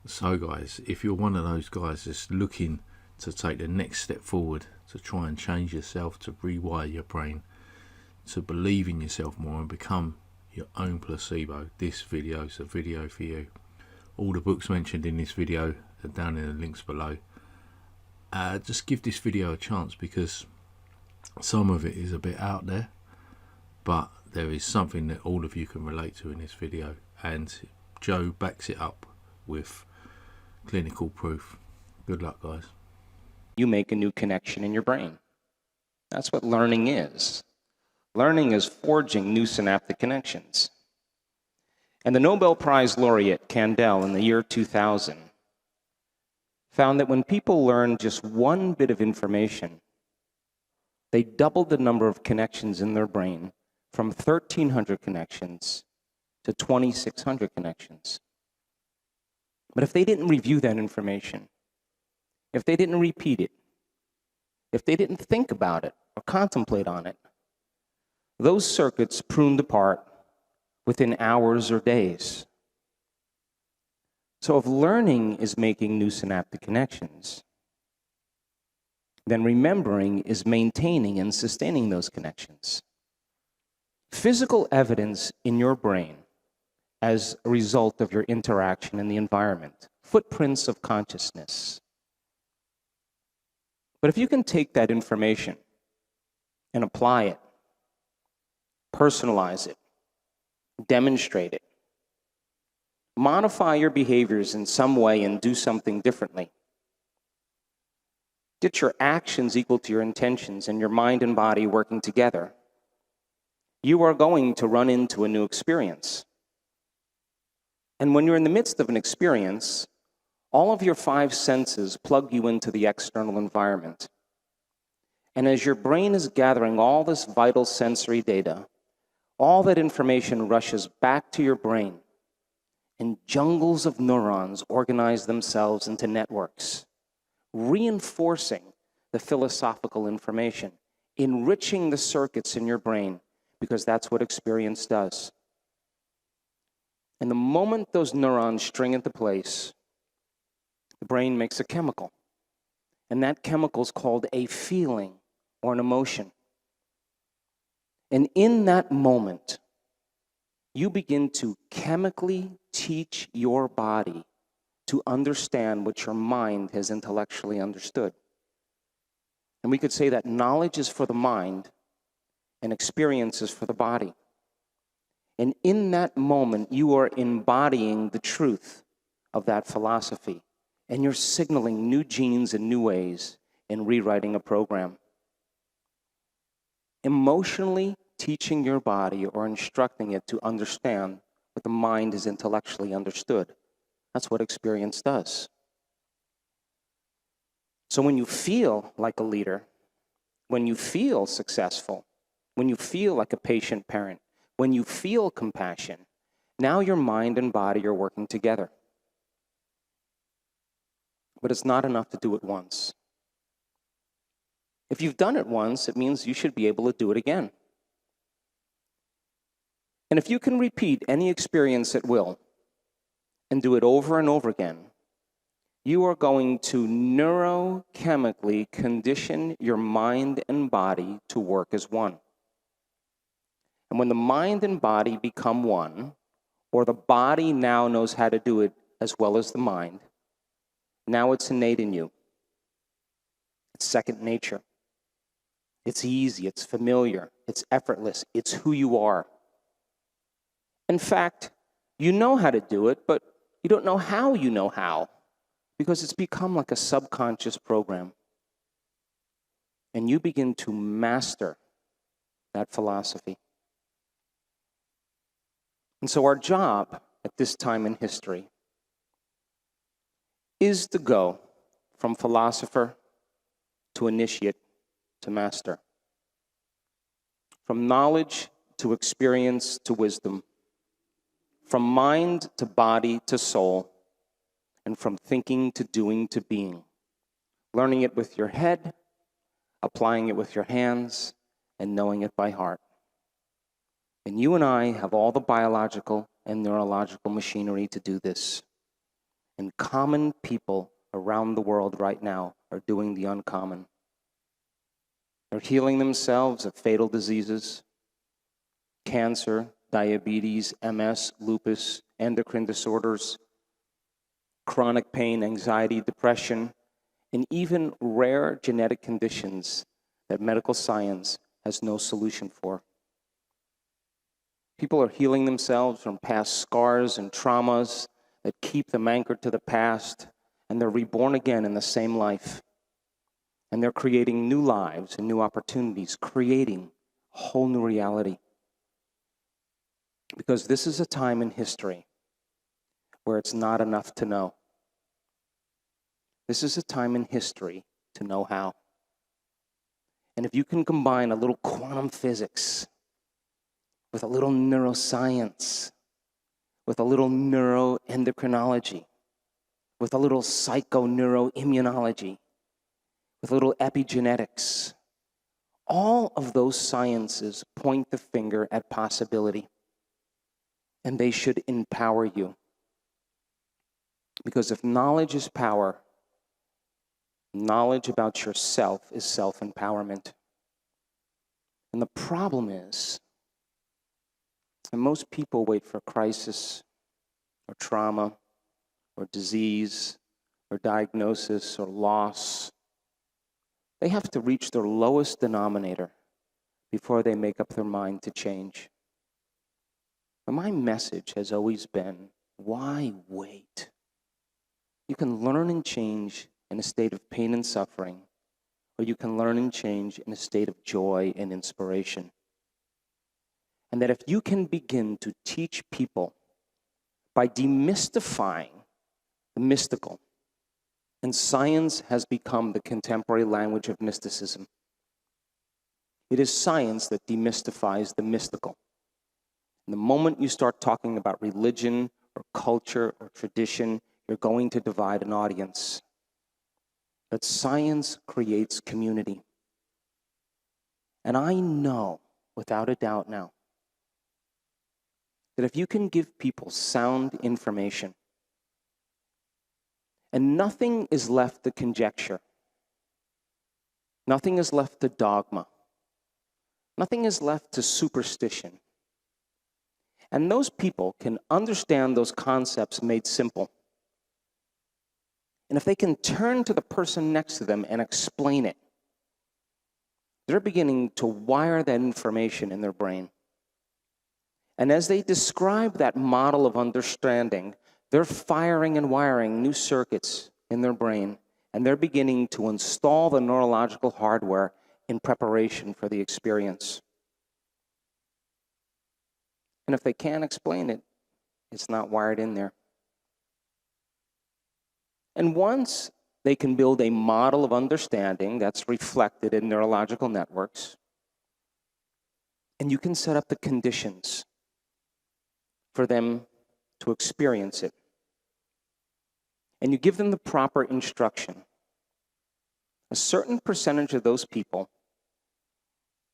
So guys, if you're one of those guys that's looking to take the next step forward, to try and change yourself, to rewire your brain, to believe in yourself more and become your own placebo, this video is a video for you. All the books mentioned in this video are down in the links below. Just give this video a chance, because some of it is a bit out there, but there is something that all of you can relate to in this video, and Joe backs it up with clinical proof. Good luck, guys. You make a new connection in your brain. That's what learning is. Learning is forging new synaptic connections. And the Nobel Prize laureate Kandel in the year 2000 found that when people learn just one bit of information, they doubled the number of connections in their brain from 1,300 connections to 2,600 connections. But if they didn't review that information, if they didn't repeat it, if they didn't think about it or contemplate on it, those circuits pruned apart within hours or days. So if learning is making new synaptic connections, then remembering is maintaining and sustaining those connections. Physical evidence in your brain as a result of your interaction in the environment, footprints of consciousness. But if you can take that information and apply it, personalize it, demonstrate it, modify your behaviors in some way and do something differently, get your actions equal to your intentions and your mind and body working together, you are going to run into a new experience. And when you're in the midst of an experience, all of your 5 senses plug you into the external environment. And as your brain is gathering all this vital sensory data, all that information rushes back to your brain, and jungles of neurons organize themselves into networks, reinforcing the philosophical information, enriching the circuits in your brain, because that's what experience does. And the moment those neurons string into place, the brain makes a chemical. And that chemical is called a feeling or an emotion. And in that moment, you begin to chemically teach your body to understand what your mind has intellectually understood. And we could say that knowledge is for the mind and experience is for the body. And in that moment, you are embodying the truth of that philosophy. And you're signaling new genes in new ways and rewriting a program. Emotionally teaching your body or instructing it to understand what the mind is intellectually understood. That's what experience does. So when you feel like a leader, when you feel successful, when you feel like a patient parent, when you feel compassion, now your mind and body are working together. But it's not enough to do it once. If you've done it once, it means you should be able to do it again. And if you can repeat any experience at will and do it over and over again, you are going to neurochemically condition your mind and body to work as one. And when the mind and body become one, or the body now knows how to do it as well as the mind, now it's innate in you. It's second nature. It's easy, it's familiar, it's effortless, it's who you are. In fact, you know how to do it, but you don't know how, because it's become like a subconscious program. And you begin to master that philosophy. And so our job at this time in history is to go from philosopher to initiate to master. From knowledge to experience to wisdom. From mind to body to soul. And from thinking to doing to being. Learning it with your head, applying it with your hands, and knowing it by heart. And you and I have all the biological and neurological machinery to do this. And common people around the world right now are doing the uncommon. They're healing themselves of fatal diseases, cancer, diabetes, MS, lupus, endocrine disorders, chronic pain, anxiety, depression, and even rare genetic conditions that medical science has no solution for. People are healing themselves from past scars and traumas that keep them anchored to the past, and they're reborn again in the same life. And they're creating new lives and new opportunities, creating a whole new reality. Because this is a time in history where it's not enough to know. This is a time in history to know how. And if you can combine a little quantum physics with a little neuroscience, with a little neuroendocrinology, with a little psychoneuroimmunology, with a little epigenetics, all of those sciences point the finger at possibility. And they should empower you. Because if knowledge is power, knowledge about yourself is self-empowerment. And the problem is that most people wait for crisis or trauma or disease or diagnosis or loss. They have to reach their lowest denominator before they make up their mind to change. But my message has always been, why wait? You can learn and change in a state of pain and suffering, or you can learn and change in a state of joy and inspiration. And that if you can begin to teach people by demystifying the mystical, and science has become the contemporary language of mysticism. It is science that demystifies the mystical. And the moment you start talking about religion or culture or tradition, you're going to divide an audience. But science creates community. And I know, without a doubt now, that if you can give people sound information, and nothing is left to conjecture, nothing is left to dogma, nothing is left to superstition, and those people can understand those concepts made simple. And if they can turn to the person next to them and explain it, they're beginning to wire that information in their brain. And as they describe that model of understanding, they're firing and wiring new circuits in their brain, and they're beginning to install the neurological hardware in preparation for the experience. And if they can't explain it, it's not wired in there. And once they can build a model of understanding that's reflected in neurological networks, and you can set up the conditions for them to experience it, and you give them the proper instruction, a certain percentage of those people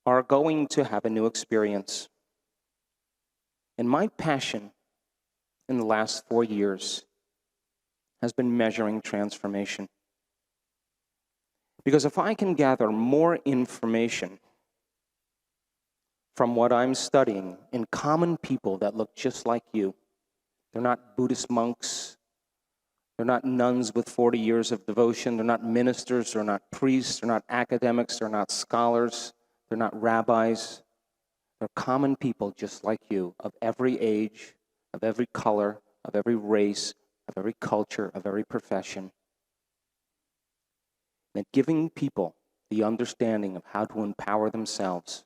are going to have a new experience. And my passion in the last 4 years has been measuring transformation. Because if I can gather more information from what I'm studying in common people that look just like you, they're not Buddhist monks, they're not nuns with 40 years of devotion, they're not ministers, they're not priests, they're not academics, they're not scholars, they're not rabbis. They're common people just like you, of every age, of every color, of every race, of every culture, of every profession. And giving people the understanding of how to empower themselves.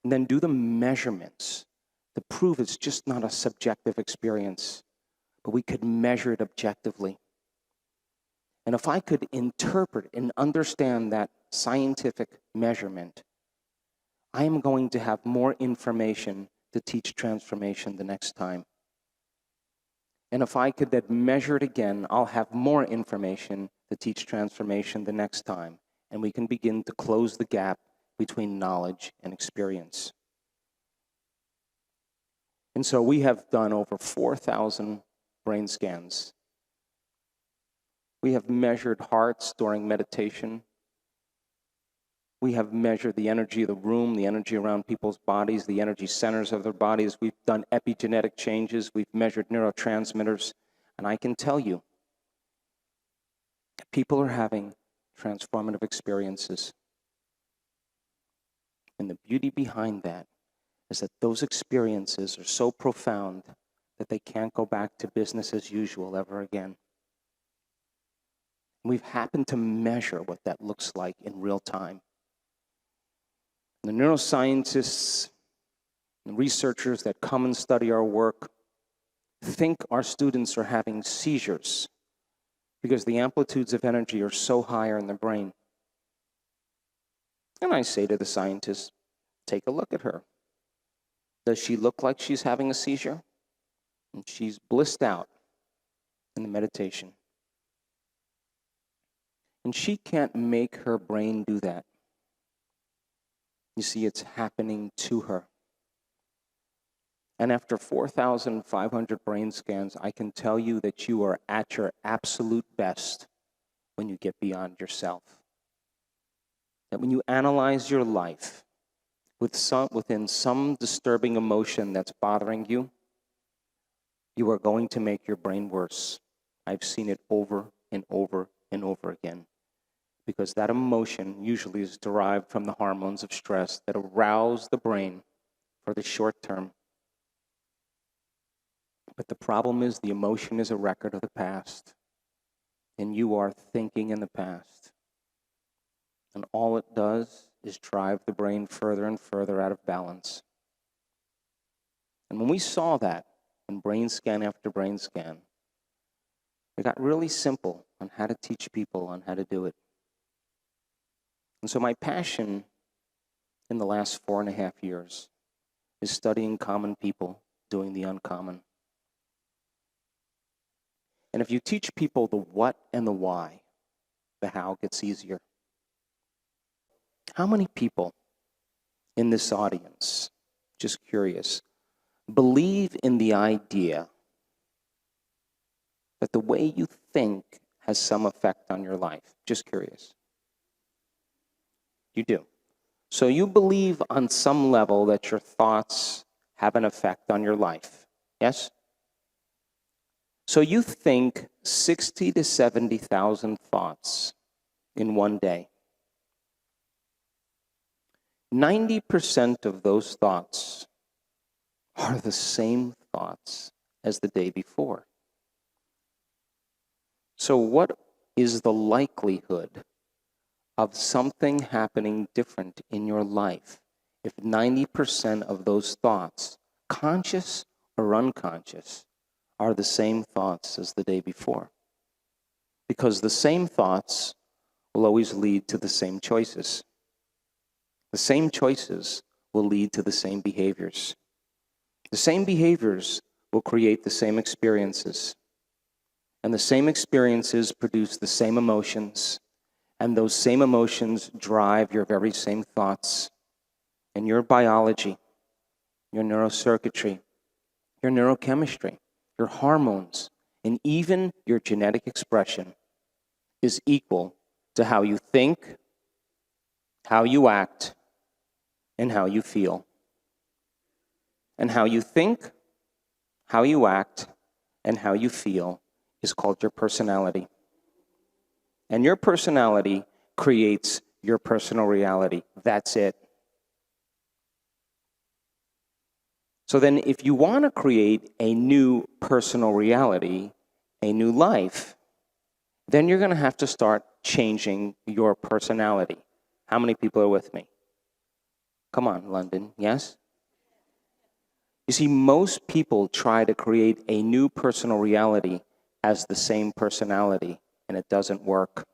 And then do the measurements to prove it's just not a subjective experience, but we could measure it objectively. And if I could interpret and understand that scientific measurement, I am going to have more information to teach transformation the next time. And if I could then measure it again, I'll have more information to teach transformation the next time. And we can begin to close the gap between knowledge and experience. And so we have done over 4,000 brain scans. We have measured hearts during meditation. We have measured the energy of the room, the energy around people's bodies, the energy centers of their bodies. We've done epigenetic changes. We've measured neurotransmitters. And I can tell you, people are having transformative experiences. And the beauty behind that is that those experiences are so profound that they can't go back to business as usual ever again. We've happened to measure what that looks like in real time. The neuroscientists and researchers that come and study our work think our students are having seizures because the amplitudes of energy are so higher in the brain. And I say to the scientists, take a look at her. Does she look like she's having a seizure? And she's blissed out in the meditation. And she can't make her brain do that. You see, it's happening to her. And after 4,500 brain scans, I can tell you that you are at your absolute best when you get beyond yourself. That when you analyze your life within some disturbing emotion that's bothering you, you are going to make your brain worse. I've seen it over and over and over again. Because that emotion usually is derived from the hormones of stress that arouse the brain for the short term. But the problem is the emotion is a record of the past. And you are thinking in the past. And all it does is drive the brain further and further out of balance. And when we saw that in brain scan after brain scan, it got really simple on how to teach people on how to do it. And so my passion in the last 4.5 years is studying common people doing the uncommon. And if you teach people the what and the why, the how gets easier. How many people in this audience, just curious, believe in the idea that the way you think has some effect on your life? Just curious. You do. So you believe on some level that your thoughts have an effect on your life. Yes? So you think 60 to 70,000 thoughts in one day. 90% of those thoughts are the same thoughts as the day before. So what is the likelihood of something happening different in your life if 90% of those thoughts, conscious or unconscious, are the same thoughts as the day before? Because the same thoughts will always lead to the same choices. The same choices will lead to the same behaviors. The same behaviors will create the same experiences. And the same experiences produce the same emotions. And those same emotions drive your very same thoughts. And your biology, your neurocircuitry, your neurochemistry, your hormones, and even your genetic expression is equal to how you think, how you act, and how you feel. And how you think, how you act, and how you feel is called your personality. And your personality creates your personal reality. That's it. So then if you want to create a new personal reality, a new life, then you're going to have to start changing your personality. How many people are with me? Come on, London, yes? You see, most people try to create a new personal reality as the same personality, and it doesn't work.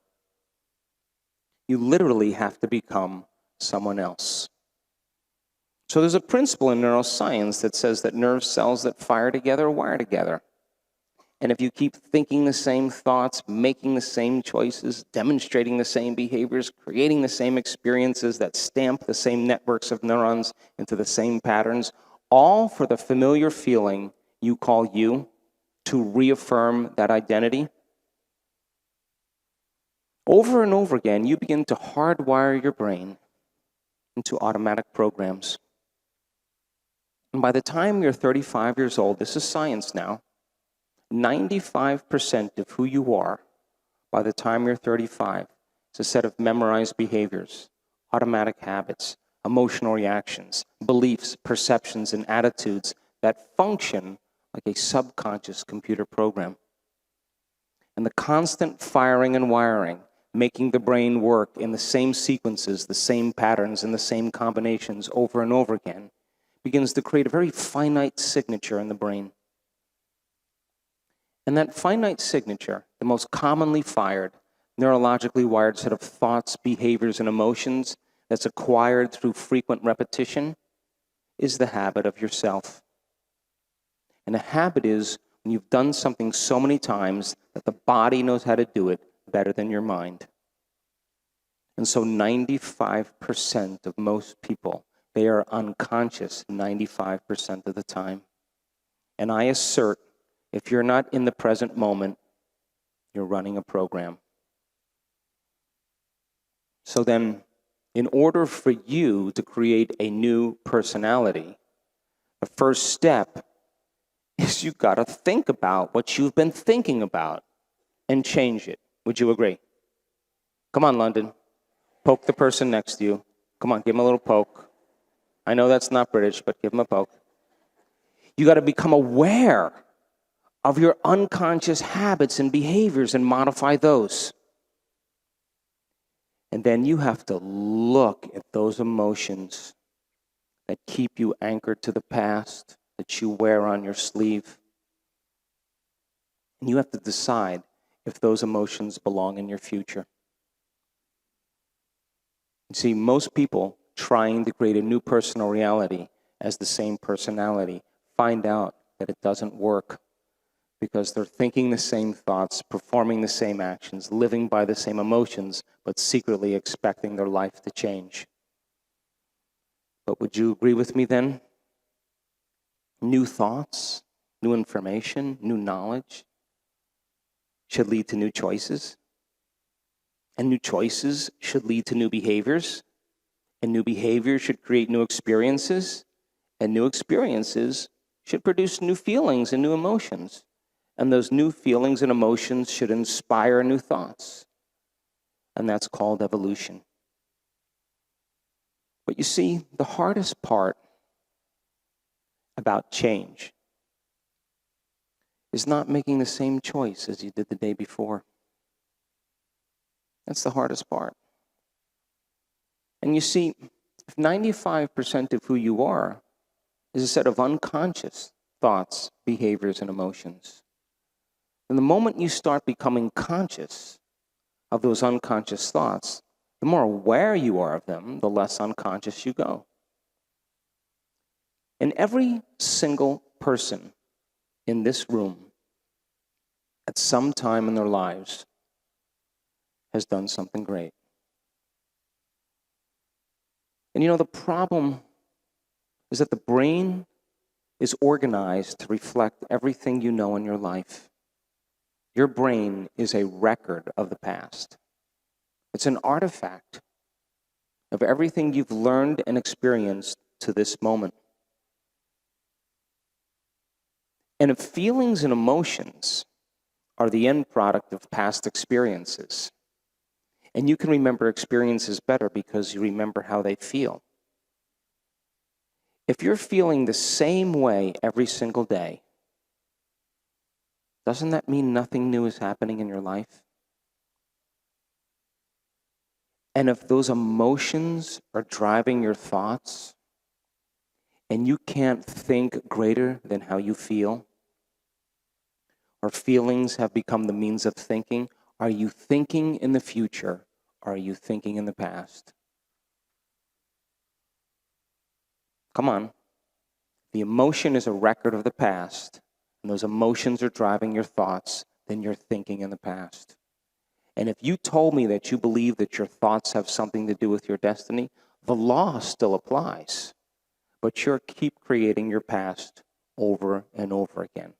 You literally have to become someone else. So there's a principle in neuroscience that says that nerve cells that fire together wire together. And if you keep thinking the same thoughts, making the same choices, demonstrating the same behaviors, creating the same experiences that stamp the same networks of neurons into the same patterns, all for the familiar feeling you call you, to reaffirm that identity, over and over again, you begin to hardwire your brain into automatic programs. And by the time you're 35 years old, this is science now, 95% of who you are by the time you're 35 is a set of memorized behaviors, automatic habits, emotional reactions, beliefs, perceptions, and attitudes that function like a subconscious computer program. And the constant firing and wiring, making the brain work in the same sequences, the same patterns, and the same combinations over and over again, begins to create a very finite signature in the brain. And that finite signature, the most commonly fired, neurologically wired set of thoughts, behaviors, and emotions that's acquired through frequent repetition, is the habit of yourself. And a habit is when you've done something so many times that the body knows how to do it better than your mind. And so 95% of most people, they are unconscious 95% of the time. And I assert, if you're not in the present moment, you're running a program. So then, in order for you to create a new personality, the first step is you've got to think about what you've been thinking about and change it. Would you agree? Come on, London. Poke the person next to you. Come on, give him a little poke. I know that's not British, but give him a poke. You got to become aware of your unconscious habits and behaviors and modify those. And then you have to look at those emotions that keep you anchored to the past, that you wear on your sleeve. And you have to decide if those emotions belong in your future. You see, most people trying to create a new personal reality as the same personality find out that it doesn't work because they're thinking the same thoughts, performing the same actions, living by the same emotions, but secretly expecting their life to change. But would you agree with me then? New thoughts, new information, new knowledge should lead to new choices. And new choices should lead to new behaviors. And new behaviors should create new experiences. And new experiences should produce new feelings and new emotions. And those new feelings and emotions should inspire new thoughts. And that's called evolution. But you see, the hardest part about change is not making the same choice as you did the day before. That's the hardest part. And you see, if 95% of who you are is a set of unconscious thoughts, behaviors, and emotions, then the moment you start becoming conscious of those unconscious thoughts, the more aware you are of them, the less unconscious you go. And every single person in this room at some time in their lives has done something great. And you know, the problem is that the brain is organized to reflect everything you know in your life. Your brain is a record of the past. It's an artifact of everything you've learned and experienced to this moment. And if feelings and emotions are the end product of past experiences, and you can remember experiences better because you remember how they feel. If you're feeling the same way every single day, doesn't that mean nothing new is happening in your life? And if those emotions are driving your thoughts, and you can't think greater than how you feel, or feelings have become the means of thinking, are you thinking in the future, or are you thinking in the past? Come on. The emotion is a record of the past, and those emotions are driving your thoughts, then you're thinking in the past. And if you told me that you believe that your thoughts have something to do with your destiny, the law still applies. But you're keep creating your past over and over again.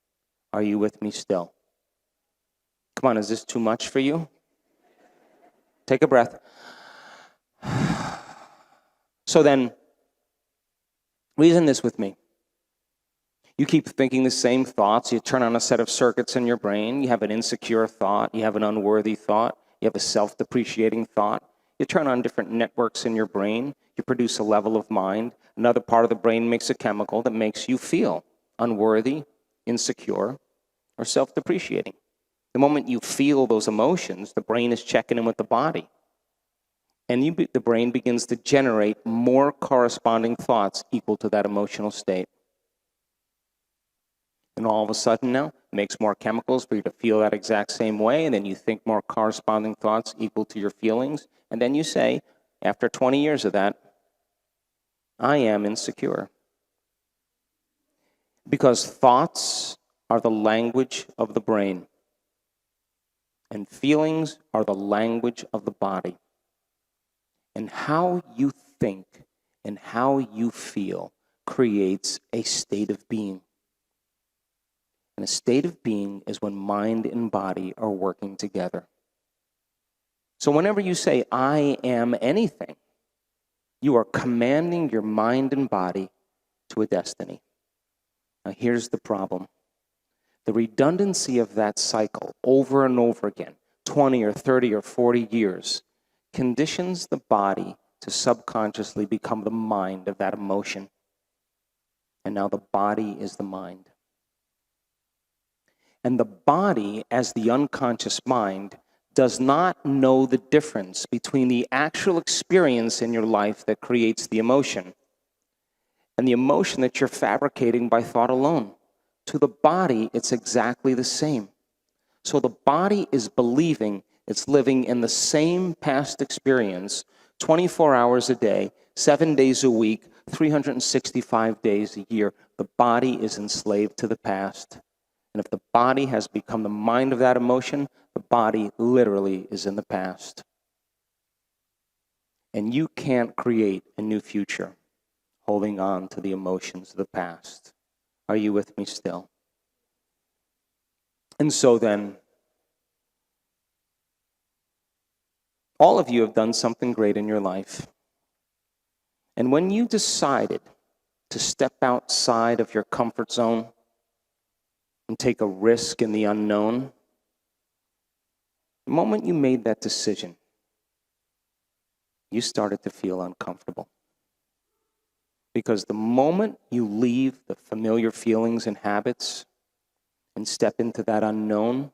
Are you with me still? Come on, is this too much for you? Take a breath. So then, reason this with me. You keep thinking the same thoughts. You turn on a set of circuits in your brain. You have an insecure thought. You have an unworthy thought. You have a self-depreciating thought. You turn on different networks in your brain. You produce a level of mind. Another part of the brain makes a chemical that makes you feel unworthy, insecure, or self-depreciating. The moment you feel those emotions, the brain is checking in with the body. And the brain begins to generate more corresponding thoughts equal to that emotional state. And all of a sudden now, it makes more chemicals for you to feel that exact same way, and then you think more corresponding thoughts equal to your feelings, and then you say, after 20 years of that, I am insecure. Because thoughts are the language of the brain, and feelings are the language of the body. And how you think and how you feel creates a state of being. And a state of being is when mind and body are working together. So whenever you say, I am anything, you are commanding your mind and body to a destiny. Now here's the problem. The redundancy of that cycle over and over again, 20 or 30 or 40 years, conditions the body to subconsciously become the mind of that emotion. And now the body is the mind. And the body, as the unconscious mind, does not know the difference between the actual experience in your life that creates the emotion and the emotion that you're fabricating by thought alone. To the body, it's exactly the same. So the body is believing it's living in the same past experience 24 hours a day, 7 days a week, 365 days a year. The body is enslaved to the past. And if the body has become the mind of that emotion, the body literally is in the past. And you can't create a new future holding on to the emotions of the past. Are you with me still? And so then, all of you have done something great in your life. And when you decided to step outside of your comfort zone and take a risk in the unknown, the moment you made that decision, you started to feel uncomfortable. Because the moment you leave the familiar feelings and habits and step into that unknown,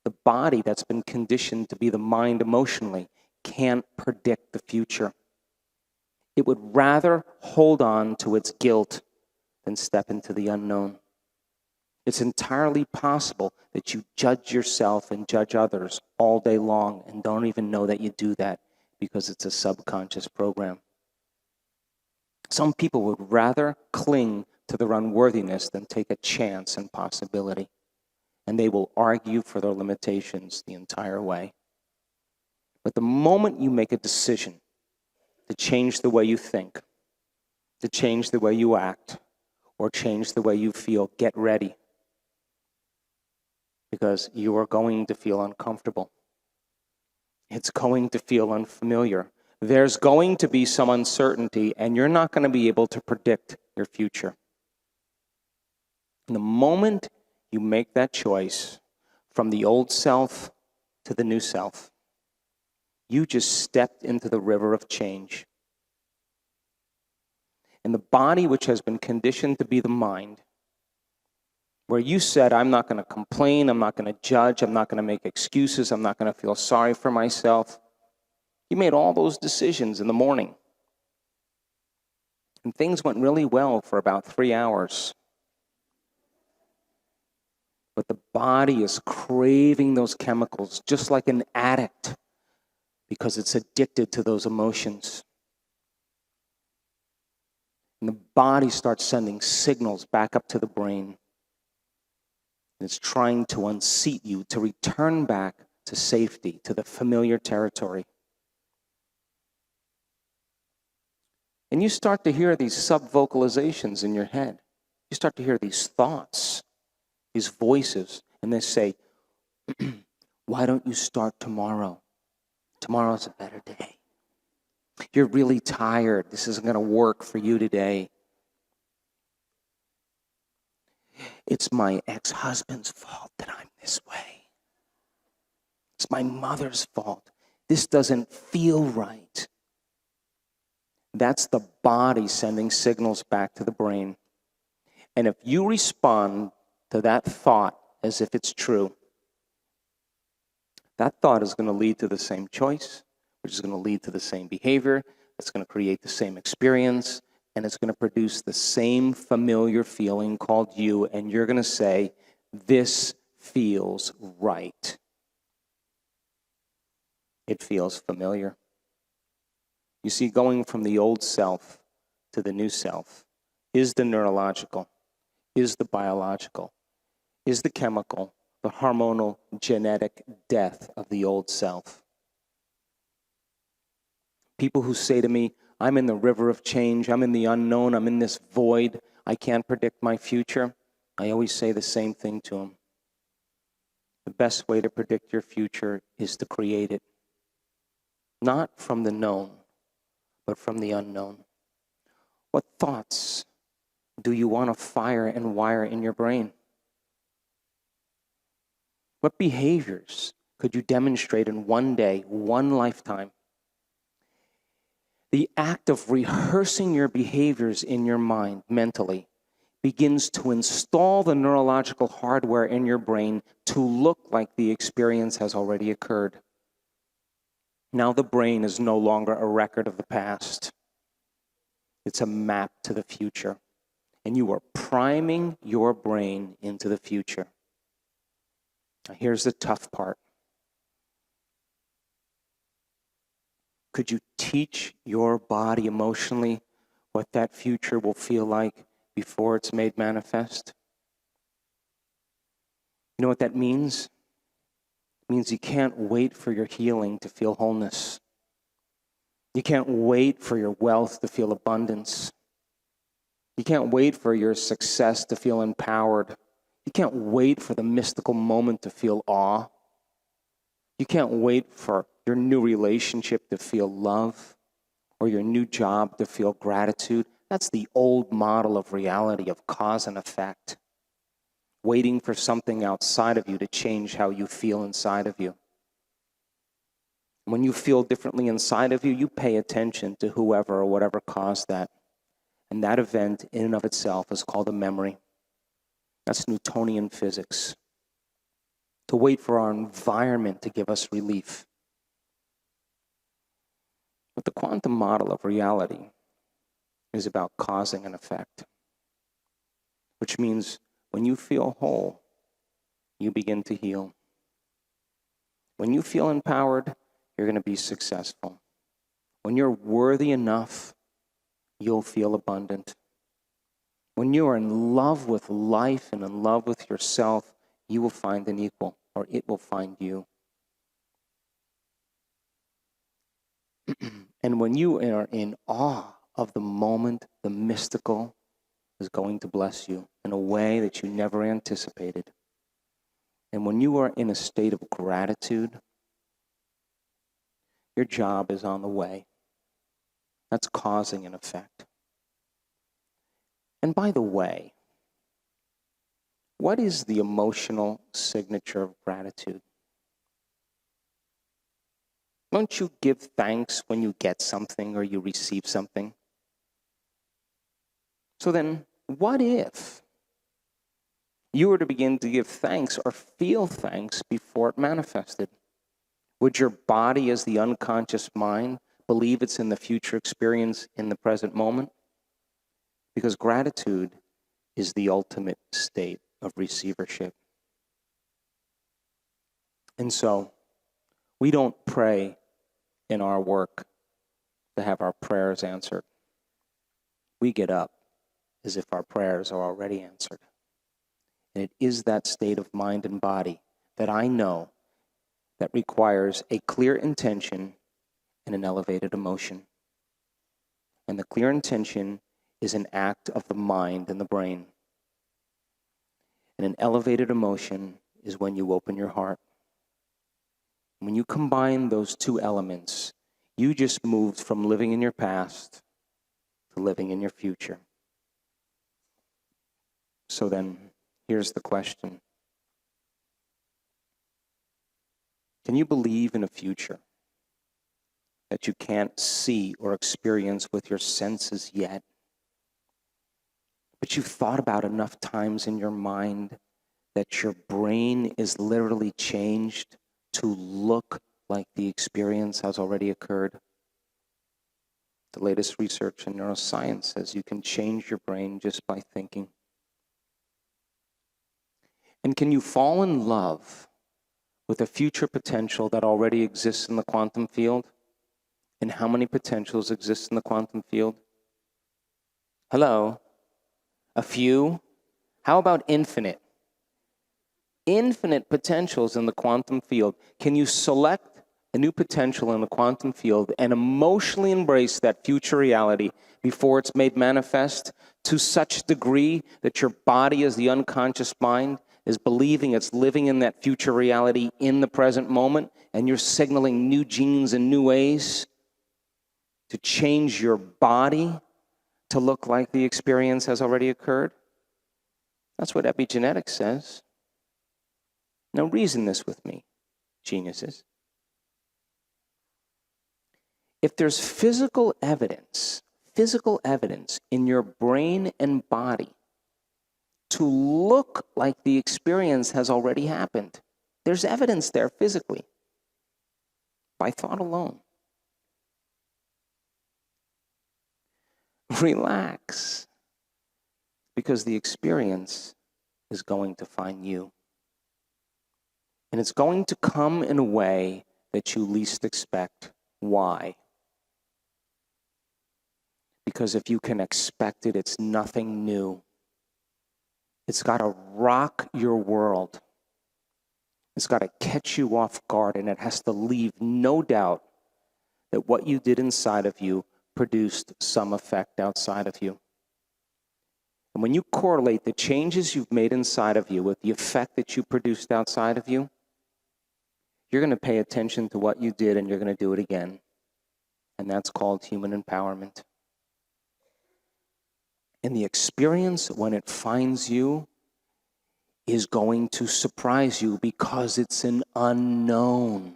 the body that's been conditioned to be the mind emotionally can't predict the future. It would rather hold on to its guilt than step into the unknown. It's entirely possible that you judge yourself and judge others all day long and don't even know that you do that because it's a subconscious program. Some people would rather cling to their unworthiness than take a chance and possibility. And they will argue for their limitations the entire way. But the moment you make a decision to change the way you think, to change the way you act, or change the way you feel, get ready. Because you are going to feel uncomfortable. It's going to feel unfamiliar. There's going to be some uncertainty, and you're not going to be able to predict your future. And the moment you make that choice from the old self to the new self, you just stepped into the river of change. And the body, which has been conditioned to be the mind, where you said, I'm not going to complain, I'm not going to judge, I'm not going to make excuses, I'm not going to feel sorry for myself. You made all those decisions in the morning. And things went really well for about 3 hours. But the body is craving those chemicals just like an addict because it's addicted to those emotions. And the body starts sending signals back up to the brain. And it's trying to unseat you, to return back to safety, to the familiar territory. And you start to hear these sub-vocalizations in your head. You start to hear these thoughts. these voices, and they say, why don't you start tomorrow? Tomorrow's a better day. You're really tired. This isn't going to work for you today. It's my ex-husband's fault that I'm this way. It's my mother's fault. This doesn't feel right. That's the body sending signals back to the brain. And if you respond to that thought as if it's true, that thought is going to lead to the same choice, which is going to lead to the same behavior. It's going to create the same experience, and it's going to produce the same familiar feeling called you, and you're going to say, this feels right. It feels familiar. You see, going from the old self to the new self is the neurological, is the biological, is the chemical, the hormonal, genetic death of the old self. People who say to me, I'm in the river of change, I'm in the unknown, I'm in this void, I can't predict my future, I always say the same thing to them. The best way to predict your future is to create it. Not from the known, but from the unknown. What thoughts do you want to fire and wire in your brain? What behaviors could you demonstrate in one day, one lifetime? The act of rehearsing your behaviors in your mind mentally begins to install the neurological hardware in your brain to look like the experience has already occurred. Now the brain is no longer a record of the past. It's a map to the future. And you are priming your brain into the future. Now here's the tough part. Could you teach your body emotionally what that future will feel like before it's made manifest? You know what that means? It means you can't wait for your healing to feel wholeness. You can't wait for your wealth to feel abundance. You can't wait for your success to feel empowered. You can't wait for the mystical moment to feel awe. You can't wait for your new relationship to feel love or your new job to feel gratitude. That's the old model of reality, of cause and effect. Waiting for something outside of you to change how you feel inside of you. When you feel differently inside of you, you pay attention to whoever or whatever caused that. And that event in and of itself is called a memory. That's Newtonian physics. To wait for our environment to give us relief. But the quantum model of reality is about causing an effect. Which means when you feel whole, you begin to heal. When you feel empowered, you're going to be successful. When you're worthy enough, you'll feel abundant. When you are in love with life and in love with yourself, you will find an equal, or it will find you. And when you are in awe of the moment, the mystical is going to bless you in a way that you never anticipated. And when you are in a state of gratitude, your job is on the way. That's causing an effect. And by the way, what is the emotional signature of gratitude? Don't you give thanks when you get something or you receive something? So then, what if you were to begin to give thanks or feel thanks before it manifested? Would your body, as the unconscious mind, believe it's in the future experience in the present moment? Because gratitude is the ultimate state of receivership. And so, we don't pray in our work to have our prayers answered. We get up as if our prayers are already answered. And it is that state of mind and body that I know that requires a clear intention and an elevated emotion. And the clear intention is an act of the mind and the brain. And an elevated emotion is when you open your heart. When you combine those two elements, you just moved from living in your past to living in your future. So then, here's the question. Can you believe in a future that you can't see or experience with your senses yet, but you've thought about enough times in your mind that your brain is literally changed to look like the experience has already occurred? The latest research in neuroscience says you can change your brain just by thinking. And can you fall in love with a future potential that already exists in the quantum field? And how many potentials exist in the quantum field? Hello? A few? How about infinite? Infinite potentials in the quantum field. Can you select a new potential in the quantum field and emotionally embrace that future reality before it's made manifest to such a degree that your body, as the unconscious mind, is believing it's living in that future reality in the present moment, and you're signaling new genes and new ways to change your body to look like the experience has already occurred? That's what epigenetics says. Now reason this with me, geniuses. If there's physical evidence in your brain and body to look like the experience has already happened, there's evidence there physically, by thought alone. Relax, because the experience is going to find you. And it's going to come in a way that you least expect. Why? Because if you can expect it, it's nothing new. It's got to rock your world. It's got to catch you off guard, and it has to leave no doubt that what you did inside of you produced some effect outside of you. And when you correlate the changes you've made inside of you with the effect that you produced outside of you, you're going to pay attention to what you did and you're going to do it again. And that's called human empowerment. And the experience, when it finds you, is going to surprise you because it's an unknown.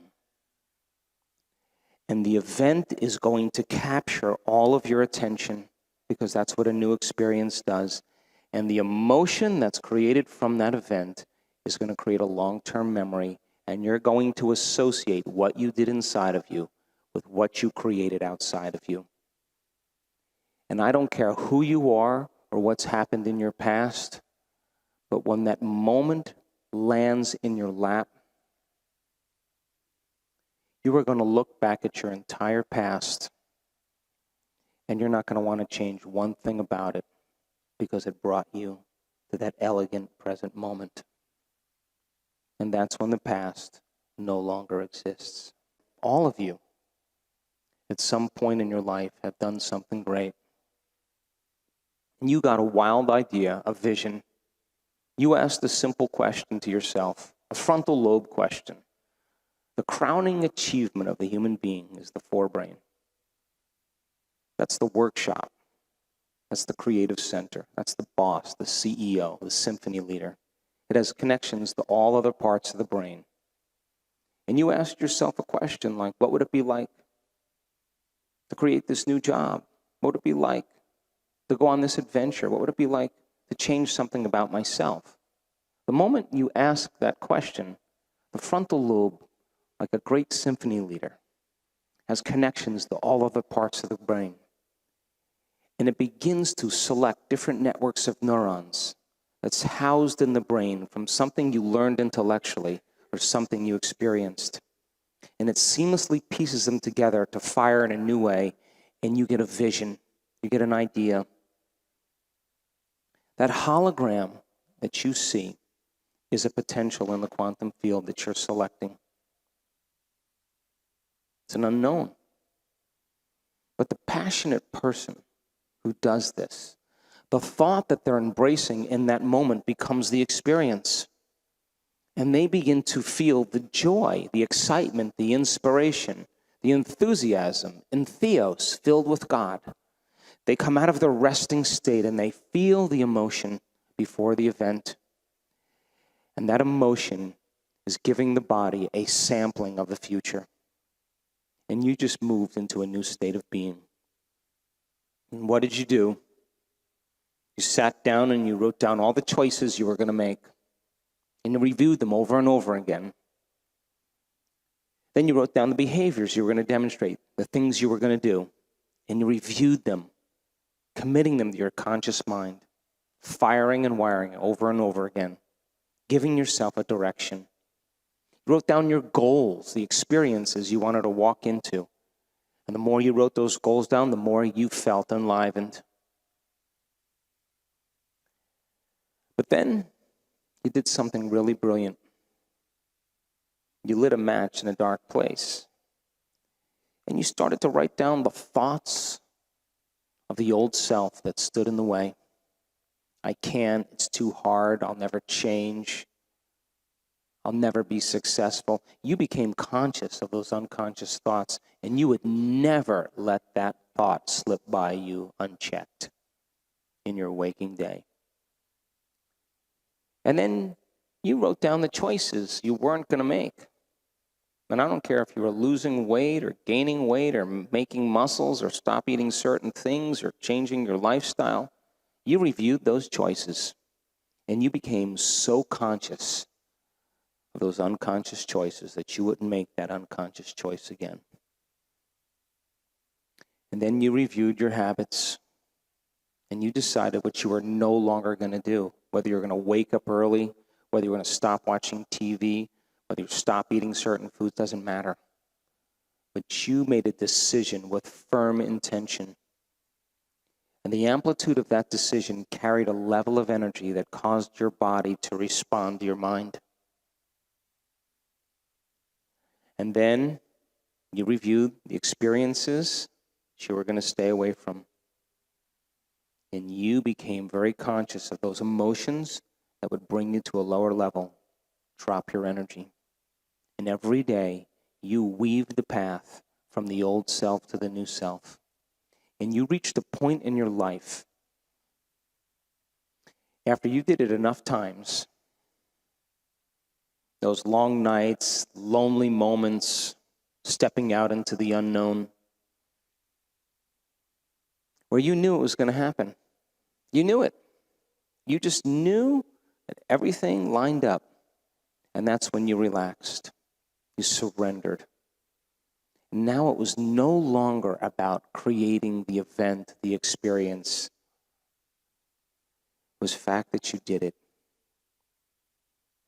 And the event is going to capture all of your attention because that's what a new experience does. And the emotion that's created from that event is going to create a long-term memory, and you're going to associate what you did inside of you with what you created outside of you. And I don't care who you are or what's happened in your past, but when that moment lands in your lap, you are going to look back at your entire past, and you're not going to want to change one thing about it because it brought you to that elegant present moment. And that's when the past no longer exists. All of you, at some point in your life, have done something great. And you got a wild idea, a vision. You asked a simple question to yourself, a frontal lobe question. The crowning achievement of the human being is the forebrain. That's the workshop. That's the creative center. That's the boss, the CEO, the symphony leader. It has connections to all other parts of the brain. And you asked yourself a question like, what would it be like to create this new job? What would it be like to go on this adventure? What would it be like to change something about myself? The moment you ask that question, the frontal lobe, like a great symphony leader, has connections to all other parts of the brain. And it begins to select different networks of neurons that's housed in the brain from something you learned intellectually or something you experienced. And it seamlessly pieces them together to fire in a new way, and you get a vision, you get an idea. That hologram that you see is a potential in the quantum field that you're selecting. It's an unknown. But the passionate person who does this The thought that they're embracing in that moment becomes the experience. And they begin to feel the joy, the excitement, the inspiration, the enthusiasm, and theos, filled with God. They come out of their resting state and they feel the emotion before the event. And that emotion is giving the body a sampling of the future. And you just moved into a new state of being. And what did you do? You sat down and you wrote down all the choices you were going to make. And you reviewed them over and over again. Then you wrote down the behaviors you were going to demonstrate, the things you were going to do. And you reviewed them, committing them to your conscious mind, firing and wiring over and over again, giving yourself a direction. You wrote down your goals, the experiences you wanted to walk into. And the more you wrote those goals down, the more you felt enlivened. But then you did something really brilliant. You lit a match in a dark place. And you started to write down the thoughts of the old self that stood in the way. I can't, it's too hard, I'll never change, I'll never be successful. You became conscious of those unconscious thoughts, and you would never let that thought slip by you unchecked in your waking day. And then you wrote down the choices you weren't going to make. And I don't care if you were losing weight or gaining weight or making muscles or stop eating certain things or changing your lifestyle. You reviewed those choices and you became so conscious of those unconscious choices that you wouldn't make that unconscious choice again. And then you reviewed your habits and you decided what you were no longer going to do, whether you're going to wake up early, whether you're going to stop watching TV, whether you stop eating certain foods, doesn't matter. But you made a decision with firm intention. And the amplitude of that decision carried a level of energy that caused your body to respond to your mind. And then you reviewed the experiences that you were going to stay away from. And you became very conscious of those emotions that would bring you to a lower level, drop your energy. And every day, you weaved the path from the old self to the new self. And you reached a point in your life, after you did it enough times, those long nights, lonely moments, stepping out into the unknown, where you knew it was going to happen. You knew it. You just knew that everything lined up. And that's when you relaxed. You surrendered. Now it was no longer about creating the event, the experience. It was the fact that you did it.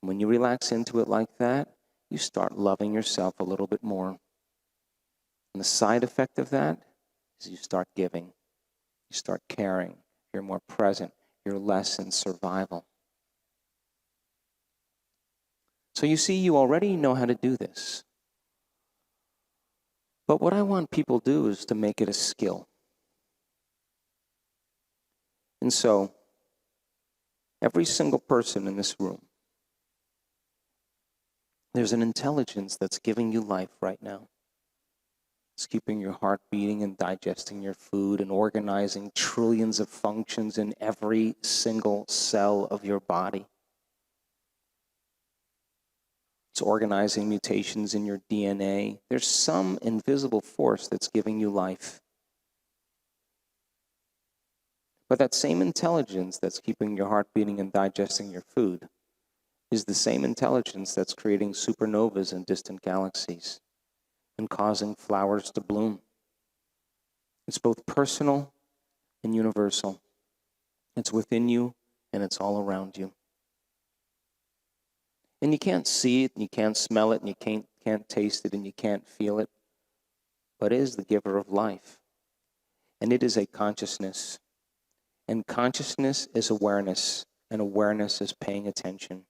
When you relax into it like that, you start loving yourself a little bit more. And the side effect of that is you start giving. You start caring. You're more present. You're less in survival. So you see, you already know how to do this. But what I want people to do is to make it a skill. And so, every single person in this room, there's an intelligence that's giving you life right now. It's keeping your heart beating and digesting your food and organizing trillions of functions in every single cell of your body. It's organizing mutations in your DNA. There's some invisible force that's giving you life. But that same intelligence that's keeping your heart beating and digesting your food is the same intelligence that's creating supernovas in distant galaxies and causing flowers to bloom. It's both personal and universal. It's within you and it's all around you. And you can't see it, and you can't smell it, and you can't taste it, and you can't feel it. But it is the giver of life. And it is a consciousness. And consciousness is awareness, and awareness is paying attention.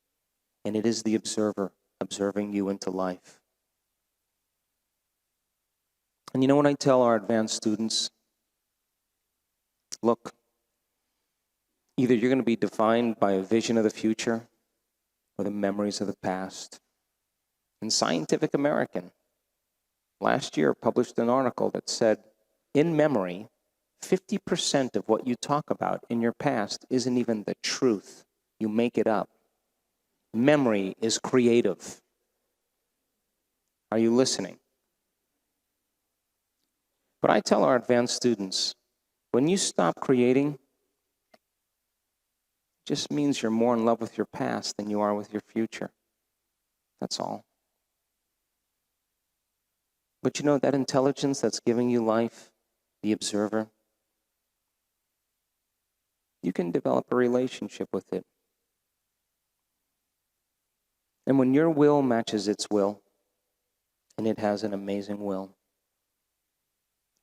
And it is the observer observing you into life. And you know what I tell our advanced students? Look, Either you're going to be defined by a vision of the future or the memories of the past. And Scientific American last year published an article that said, in memory, 50% of what you talk about in your past isn't even the truth. You make it up. Memory is creative. Are you listening? But I tell our advanced students, when you stop creating, it just means you're more in love with your past than you are with your future. That's all. But you know, that intelligence that's giving you life, the observer, you can develop a relationship with it. And when your will matches its will, and it has an amazing will,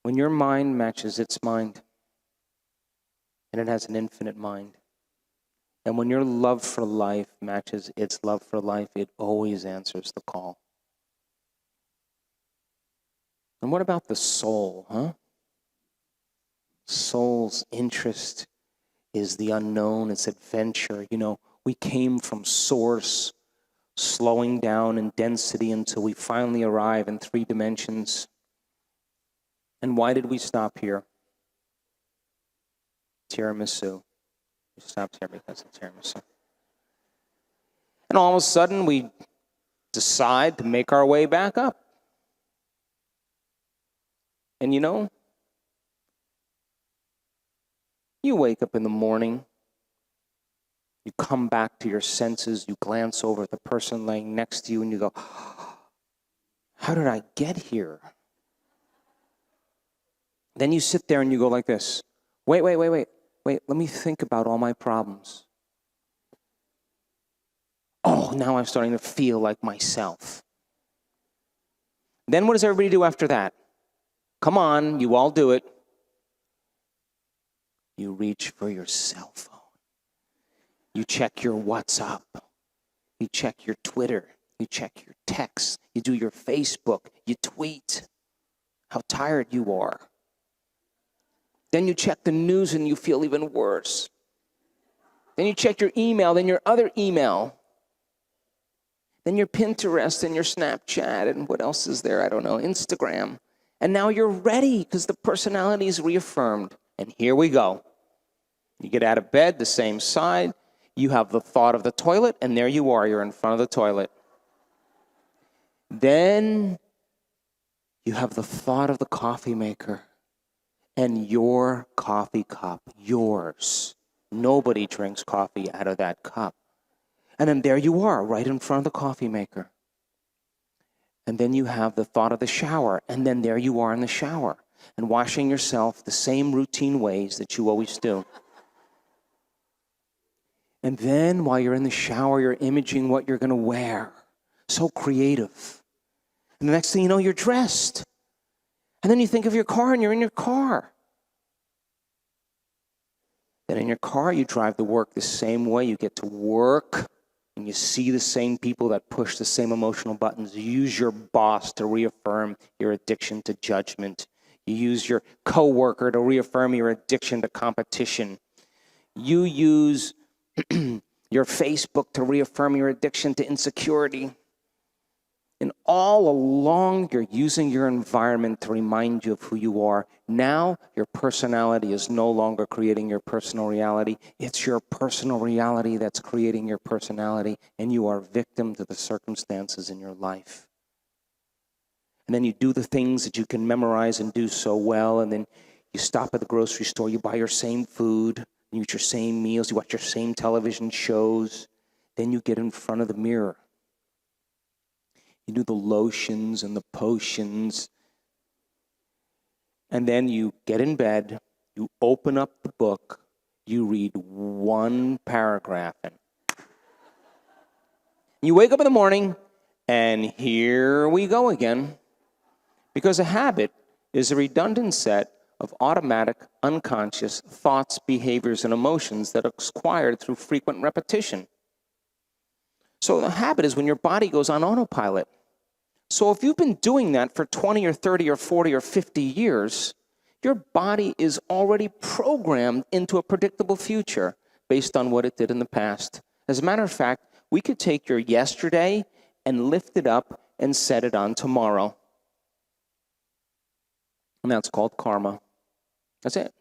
when your mind matches its mind, and it has an infinite mind, and when your love for life matches its love for life, it always answers the call. And what about the soul, huh? Soul's interest is the unknown, it's adventure. You know, we came from source, slowing down in density until we finally arrive in 3 dimensions. And why did we stop here? Tiramisu. We stopped here because of tiramisu. And all of a sudden, we decide to make our way back up. And you know, you wake up in the morning, you come back to your senses, you glance over at the person laying next to you, and you go, how did I get here? Then you sit there and you go like this, wait, let me think about all my problems. Oh, now I'm starting to feel like myself. Then what does everybody do after that? Come on, you all do it. You reach for your cell phone. You check your WhatsApp. You check your Twitter. You check your texts. You do your Facebook. You tweet how tired you are. Then you check the news and you feel even worse. Then you check your email, then your other email. Then your Pinterest and your Snapchat and what else is there? I don't know, Instagram. And now you're ready because the personality is reaffirmed. And here we go. You get out of bed, the same side. You have the thought of the toilet, and there you are. You're in front of the toilet. Then you have the thought of the coffee maker and your coffee cup, yours. Nobody drinks coffee out of that cup. And then there you are, right in front of the coffee maker. And then you have the thought of the shower, and then there you are in the shower and washing yourself the same routine ways that you always do. And then while you're in the shower, you're imaging what you're going to wear. So creative. And the next thing you know, you're dressed. And then you think of your car, and you're in your car. Then in your car, you drive to work the same way. You get to work. And you see the same people that push the same emotional buttons. You use your boss to reaffirm your addiction to judgment. You use your coworker to reaffirm your addiction to competition. You use your Facebook to reaffirm your addiction to insecurity. And all along, you're using your environment to remind you of who you are. Now, your personality is no longer creating your personal reality. It's your personal reality that's creating your personality, and you are victim to the circumstances in your life. And then you do the things that you can memorize and do so well, and then you stop at the grocery store, you buy your same food, you eat your same meals, you watch your same television shows. Then you get in front of the mirror. You do the lotions and the potions. And then you get in bed, you open up the book, you read one paragraph. And you wake up in the morning, and here we go again. Because a habit is a redundant set of automatic, unconscious thoughts, behaviors, and emotions that are acquired through frequent repetition. So a habit is when your body goes on autopilot. So if you've been doing that for 20 or 30 or 40 or 50 years, your body is already programmed into a predictable future. based on what it did in the past. As a matter of fact, we could take your yesterday and lift it up and set it on tomorrow. And that's called karma. That's it.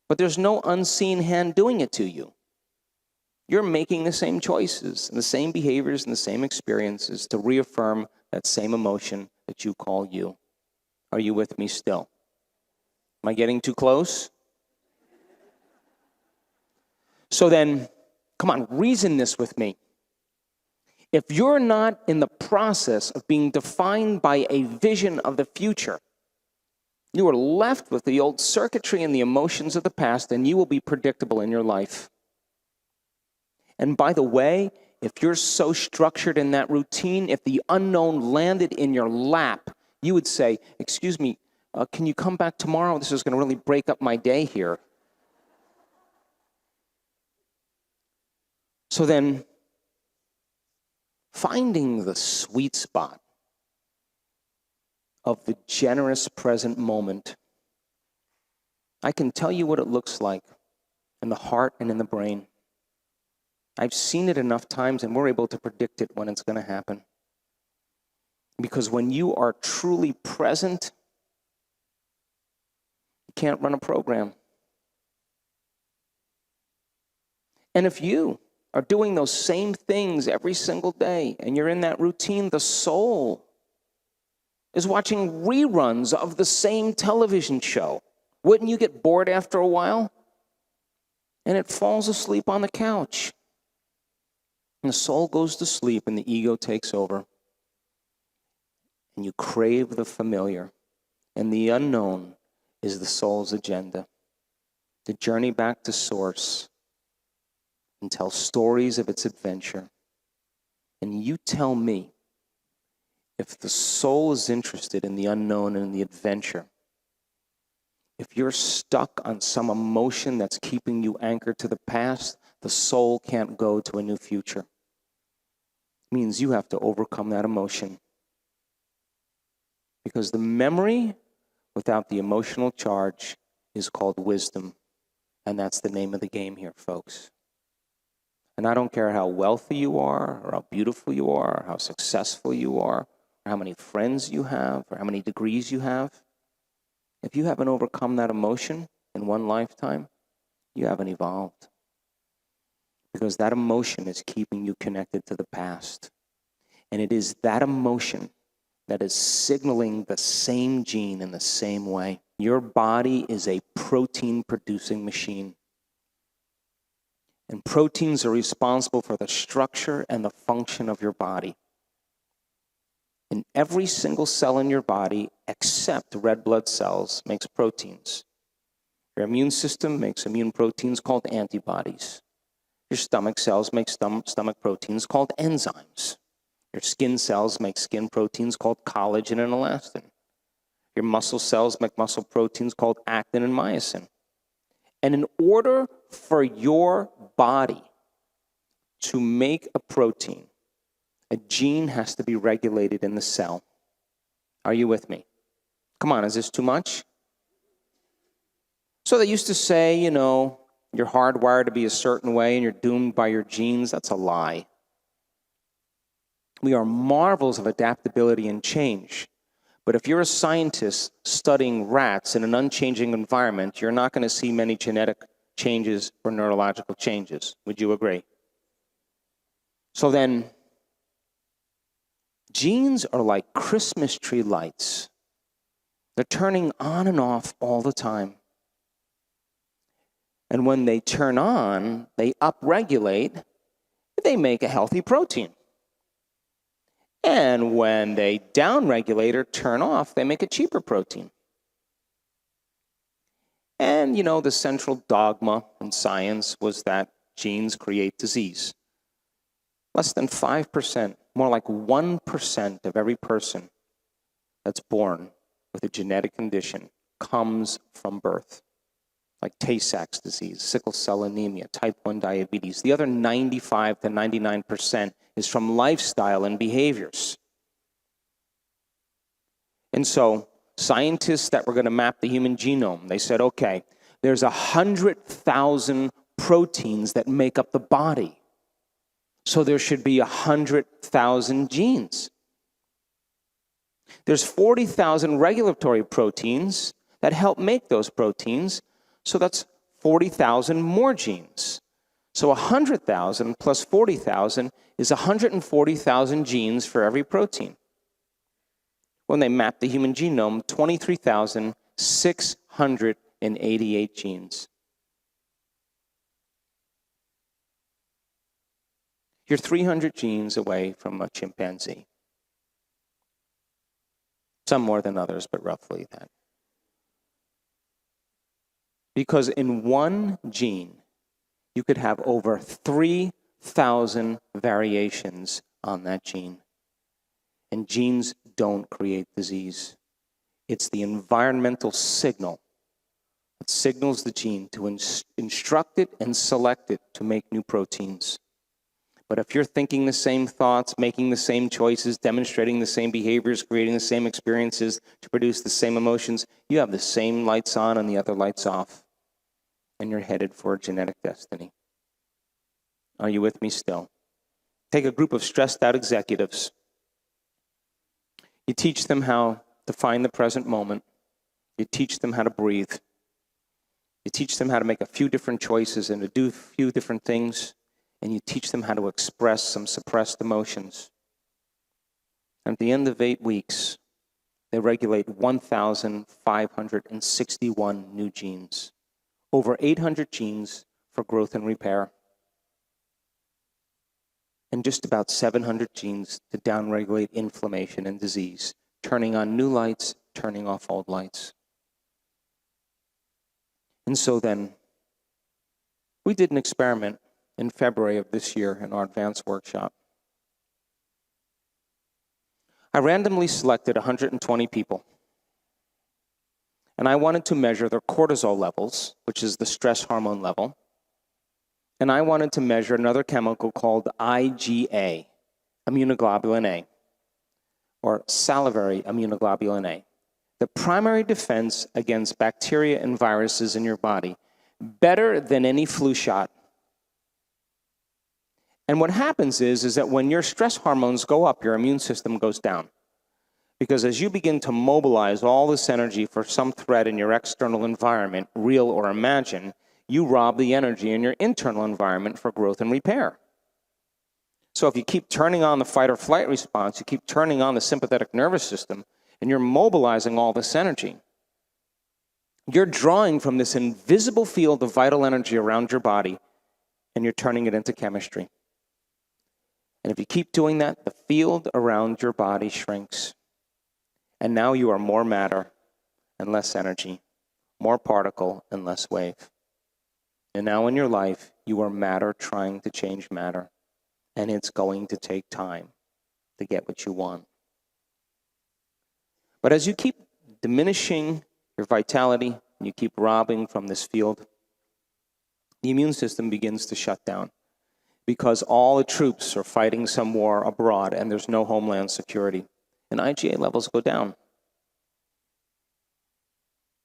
But there's no unseen hand doing it to you. You're making the same choices and the same behaviors and the same experiences to reaffirm that same emotion that you call you. Are you with me still? Am I getting too close? So then, come on, reason this with me. If you're not in the process of being defined by a vision of the future, you are left with the old circuitry and the emotions of the past, and you will be predictable in your life. And by the way, if you're so structured in that routine, if the unknown landed in your lap, you would say, excuse me, can you come back tomorrow? This is going to really break up my day here. So then, finding the sweet spot of the generous present moment, I can tell you what it looks like in the heart and in the brain. I've seen it enough times, and we're able to predict it when it's going to happen. Because when you are truly present, you can't run a program. And if you are doing those same things every single day, and you're in that routine, the soul is watching reruns of the same television show. Wouldn't you get bored after a while? And it falls asleep on the couch. And the soul goes to sleep and the ego takes over. And you crave the familiar. And the unknown is the soul's agenda. To journey back to source and tell stories of its adventure. And you tell me, if the soul is interested in the unknown and the adventure, if you're stuck on some emotion that's keeping you anchored to the past, the soul can't go to a new future. It means you have to overcome that emotion. Because the memory without the emotional charge is called wisdom. And that's the name of the game here, folks. And I don't care how wealthy you are, or how beautiful you are, or how successful you are, or how many friends you have, or how many degrees you have. If you haven't overcome that emotion in one lifetime, you haven't evolved. Because that emotion is keeping you connected to the past. And it is that emotion that is signaling the same gene in the same way. Your body is a protein-producing machine. And proteins are responsible for the structure and the function of your body. And every single cell in your body, except red blood cells, makes proteins. Your immune system makes immune proteins called antibodies. Your stomach cells make stomach proteins called enzymes. Your skin cells make skin proteins called collagen and elastin. Your muscle cells make muscle proteins called actin and myosin. And in order for your body to make a protein, a gene has to be regulated in the cell. Are you with me? Come on, is this too much? So they used to say, you're hardwired to be a certain way and you're doomed by your genes. That's a lie. We are marvels of adaptability and change. But if you're a scientist studying rats in an unchanging environment, you're not going to see many genetic changes or neurological changes. Would you agree? So then, genes are like Christmas tree lights. They're turning on and off all the time. And when they turn on, they upregulate, they make a healthy protein. And when they downregulate or turn off, they make a cheaper protein. And, the central dogma in science was that genes create disease. Less than 5%, more like 1% of every person that's born with a genetic condition comes from birth. Like Tay-Sachs disease, sickle cell anemia, type 1 diabetes. The other 95 to 99% is from lifestyle and behaviors. And so scientists that were going to map the human genome, they said, okay, there's 100,000 proteins that make up the body. So there should be 100,000 genes. There's 40,000 regulatory proteins that help make those proteins, so that's 40,000 more genes. So 100,000 plus 40,000 is 140,000 genes for every protein. When they map the human genome, 23,688 genes. You're 300 genes away from a chimpanzee. Some more than others, but roughly that. Because in one gene, you could have over 3,000 variations on that gene. And genes don't create disease. It's the environmental signal that signals the gene to instruct it and select it to make new proteins. But if you're thinking the same thoughts, making the same choices, demonstrating the same behaviors, creating the same experiences to produce the same emotions, you have the same lights on and the other lights off. And you're headed for a genetic destiny. Are you with me still? Take a group of stressed out executives. You teach them how to find the present moment. You teach them how to breathe. You teach them how to make a few different choices and to do a few different things. And you teach them how to express some suppressed emotions. And at the end of 8 weeks, they regulate 1,561 new genes. Over 800 genes for growth and repair. And just about 700 genes to downregulate inflammation and disease, turning on new lights, turning off old lights. And so then, we did an experiment in February of this year in our advanced workshop. I randomly selected 120 people. And I wanted to measure their cortisol levels, which is the stress hormone level. And I wanted to measure another chemical called IgA, immunoglobulin A, or salivary immunoglobulin A. The primary defense against bacteria and viruses in your body, better than any flu shot. And what happens is that when your stress hormones go up, your immune system goes down. Because as you begin to mobilize all this energy for some threat in your external environment, real or imagined, you rob the energy in your internal environment for growth and repair. So if you keep turning on the fight or flight response, you keep turning on the sympathetic nervous system, and you're mobilizing all this energy, you're drawing from this invisible field of vital energy around your body, and you're turning it into chemistry. And if you keep doing that, the field around your body shrinks. And now you are more matter and less energy, more particle and less wave. And now in your life, you are matter trying to change matter. And it's going to take time to get what you want. But as you keep diminishing your vitality, and you keep robbing from this field, the immune system begins to shut down. Because all the troops are fighting some war abroad and there's no homeland security. And IgA levels go down.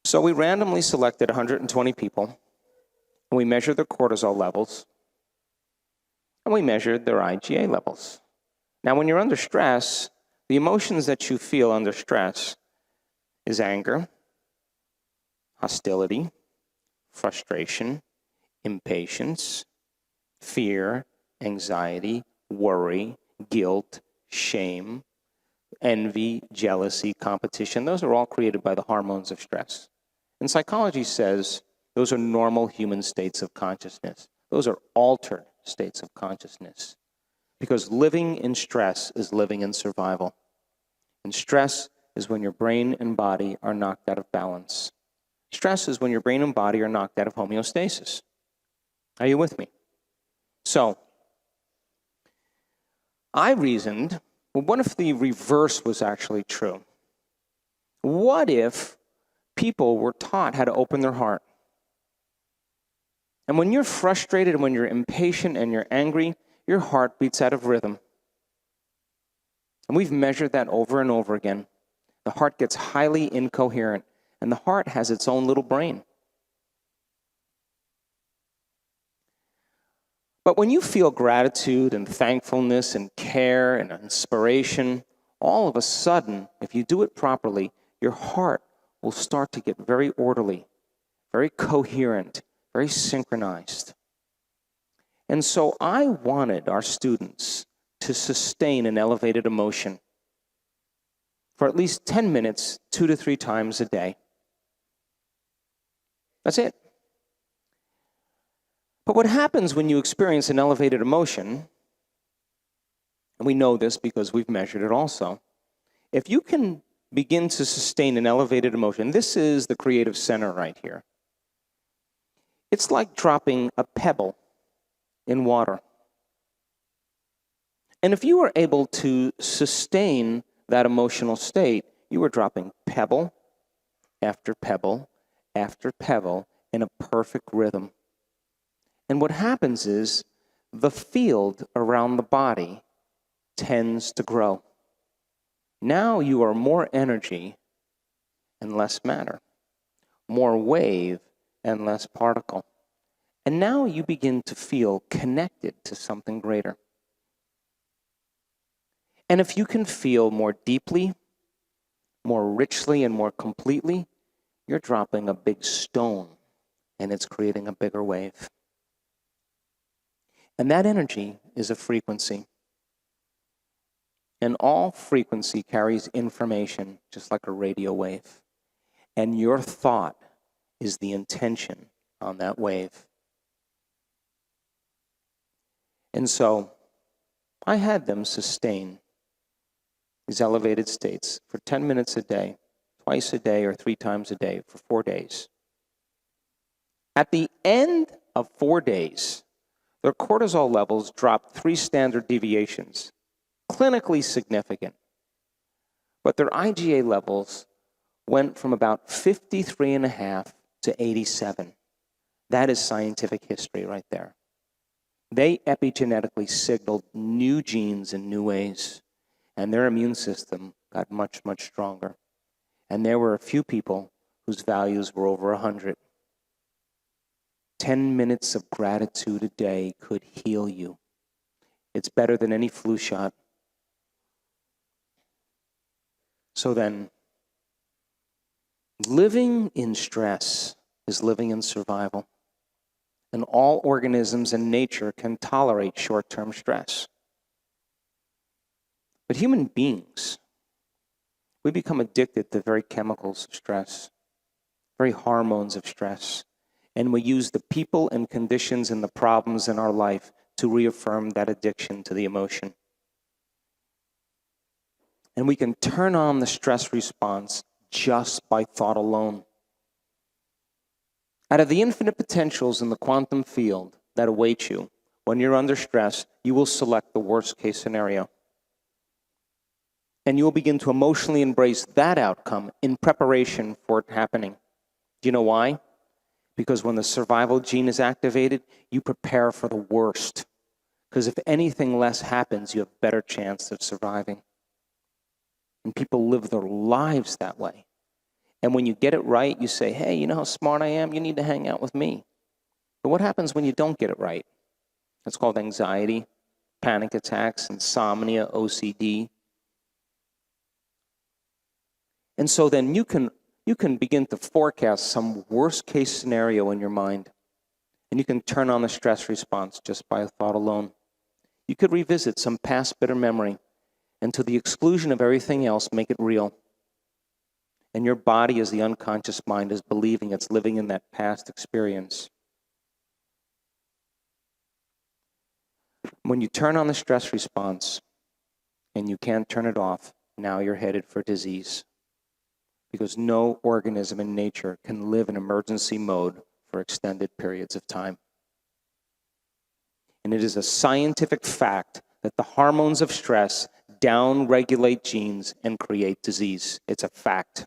So we randomly selected 120 people, and we measured their cortisol levels, and we measured their IgA levels. Now, when you're under stress, the emotions that you feel under stress is anger, hostility, frustration, impatience, fear, anxiety, worry, guilt, shame, envy, jealousy, competition. Those are all created by the hormones of stress. And psychology says those are normal human states of consciousness. Those are altered states of consciousness. Because living in stress is living in survival. And stress is when your brain and body are knocked out of balance. Stress is when your brain and body are knocked out of homeostasis. Are you with me? So, I reasoned, well, what if the reverse was actually true? What if people were taught how to open their heart? And when you're frustrated and when you're impatient and you're angry, your heart beats out of rhythm. And we've measured that over and over again. The heart gets highly incoherent, and the heart has its own little brain. But when you feel gratitude and thankfulness and care and inspiration, all of a sudden, if you do it properly, your heart will start to get very orderly, very coherent, very synchronized. And so I wanted our students to sustain an elevated emotion for at least 10 minutes, 2 to 3 times a day. That's it. But what happens when you experience an elevated emotion, and we know this because we've measured it also, if you can begin to sustain an elevated emotion, this is the creative center right here. It's like dropping a pebble in water. And if you were able to sustain that emotional state, you were dropping pebble after pebble after pebble in a perfect rhythm. And what happens is the field around the body tends to grow. Now you are more energy and less matter, more wave and less particle. And now you begin to feel connected to something greater. And if you can feel more deeply, more richly, and more completely, you're dropping a big stone and it's creating a bigger wave. And that energy is a frequency. And all frequency carries information, just like a radio wave. And your thought is the intention on that wave. And so I had them sustain these elevated states for 10 minutes a day, twice a day or 3 times a day for 4 days. At the end of 4 days, their cortisol levels dropped 3 standard deviations, clinically significant. But their IgA levels went from about 53.5 to 87. That is scientific history right there. They epigenetically signaled new genes in new ways, and their immune system got much, much stronger. And there were a few people whose values were over 100. 10 minutes of gratitude a day could heal you. It's better than any flu shot. So then, living in stress is living in survival. And all organisms in nature can tolerate short-term stress. But human beings, we become addicted to the very chemicals of stress, very hormones of stress. And we use the people and conditions and the problems in our life to reaffirm that addiction to the emotion. And we can turn on the stress response just by thought alone. Out of the infinite potentials in the quantum field that await you, when you're under stress, you will select the worst case scenario. And you will begin to emotionally embrace that outcome in preparation for it happening. Do you know why? Because when the survival gene is activated, you prepare for the worst. Because if anything less happens, you have a better chance of surviving. And people live their lives that way. And when you get it right, you say, hey, you know how smart I am? You need to hang out with me. But what happens when you don't get it right? It's called anxiety, panic attacks, insomnia, OCD. And so then you can begin to forecast some worst case scenario in your mind. And you can turn on the stress response just by a thought alone. You could revisit some past bitter memory and to the exclusion of everything else, make it real. And your body, as the unconscious mind, is believing it's living in that past experience. When you turn on the stress response and you can't turn it off, now you're headed for disease. Because no organism in nature can live in emergency mode for extended periods of time. And it is a scientific fact that the hormones of stress down-regulate genes and create disease. It's a fact.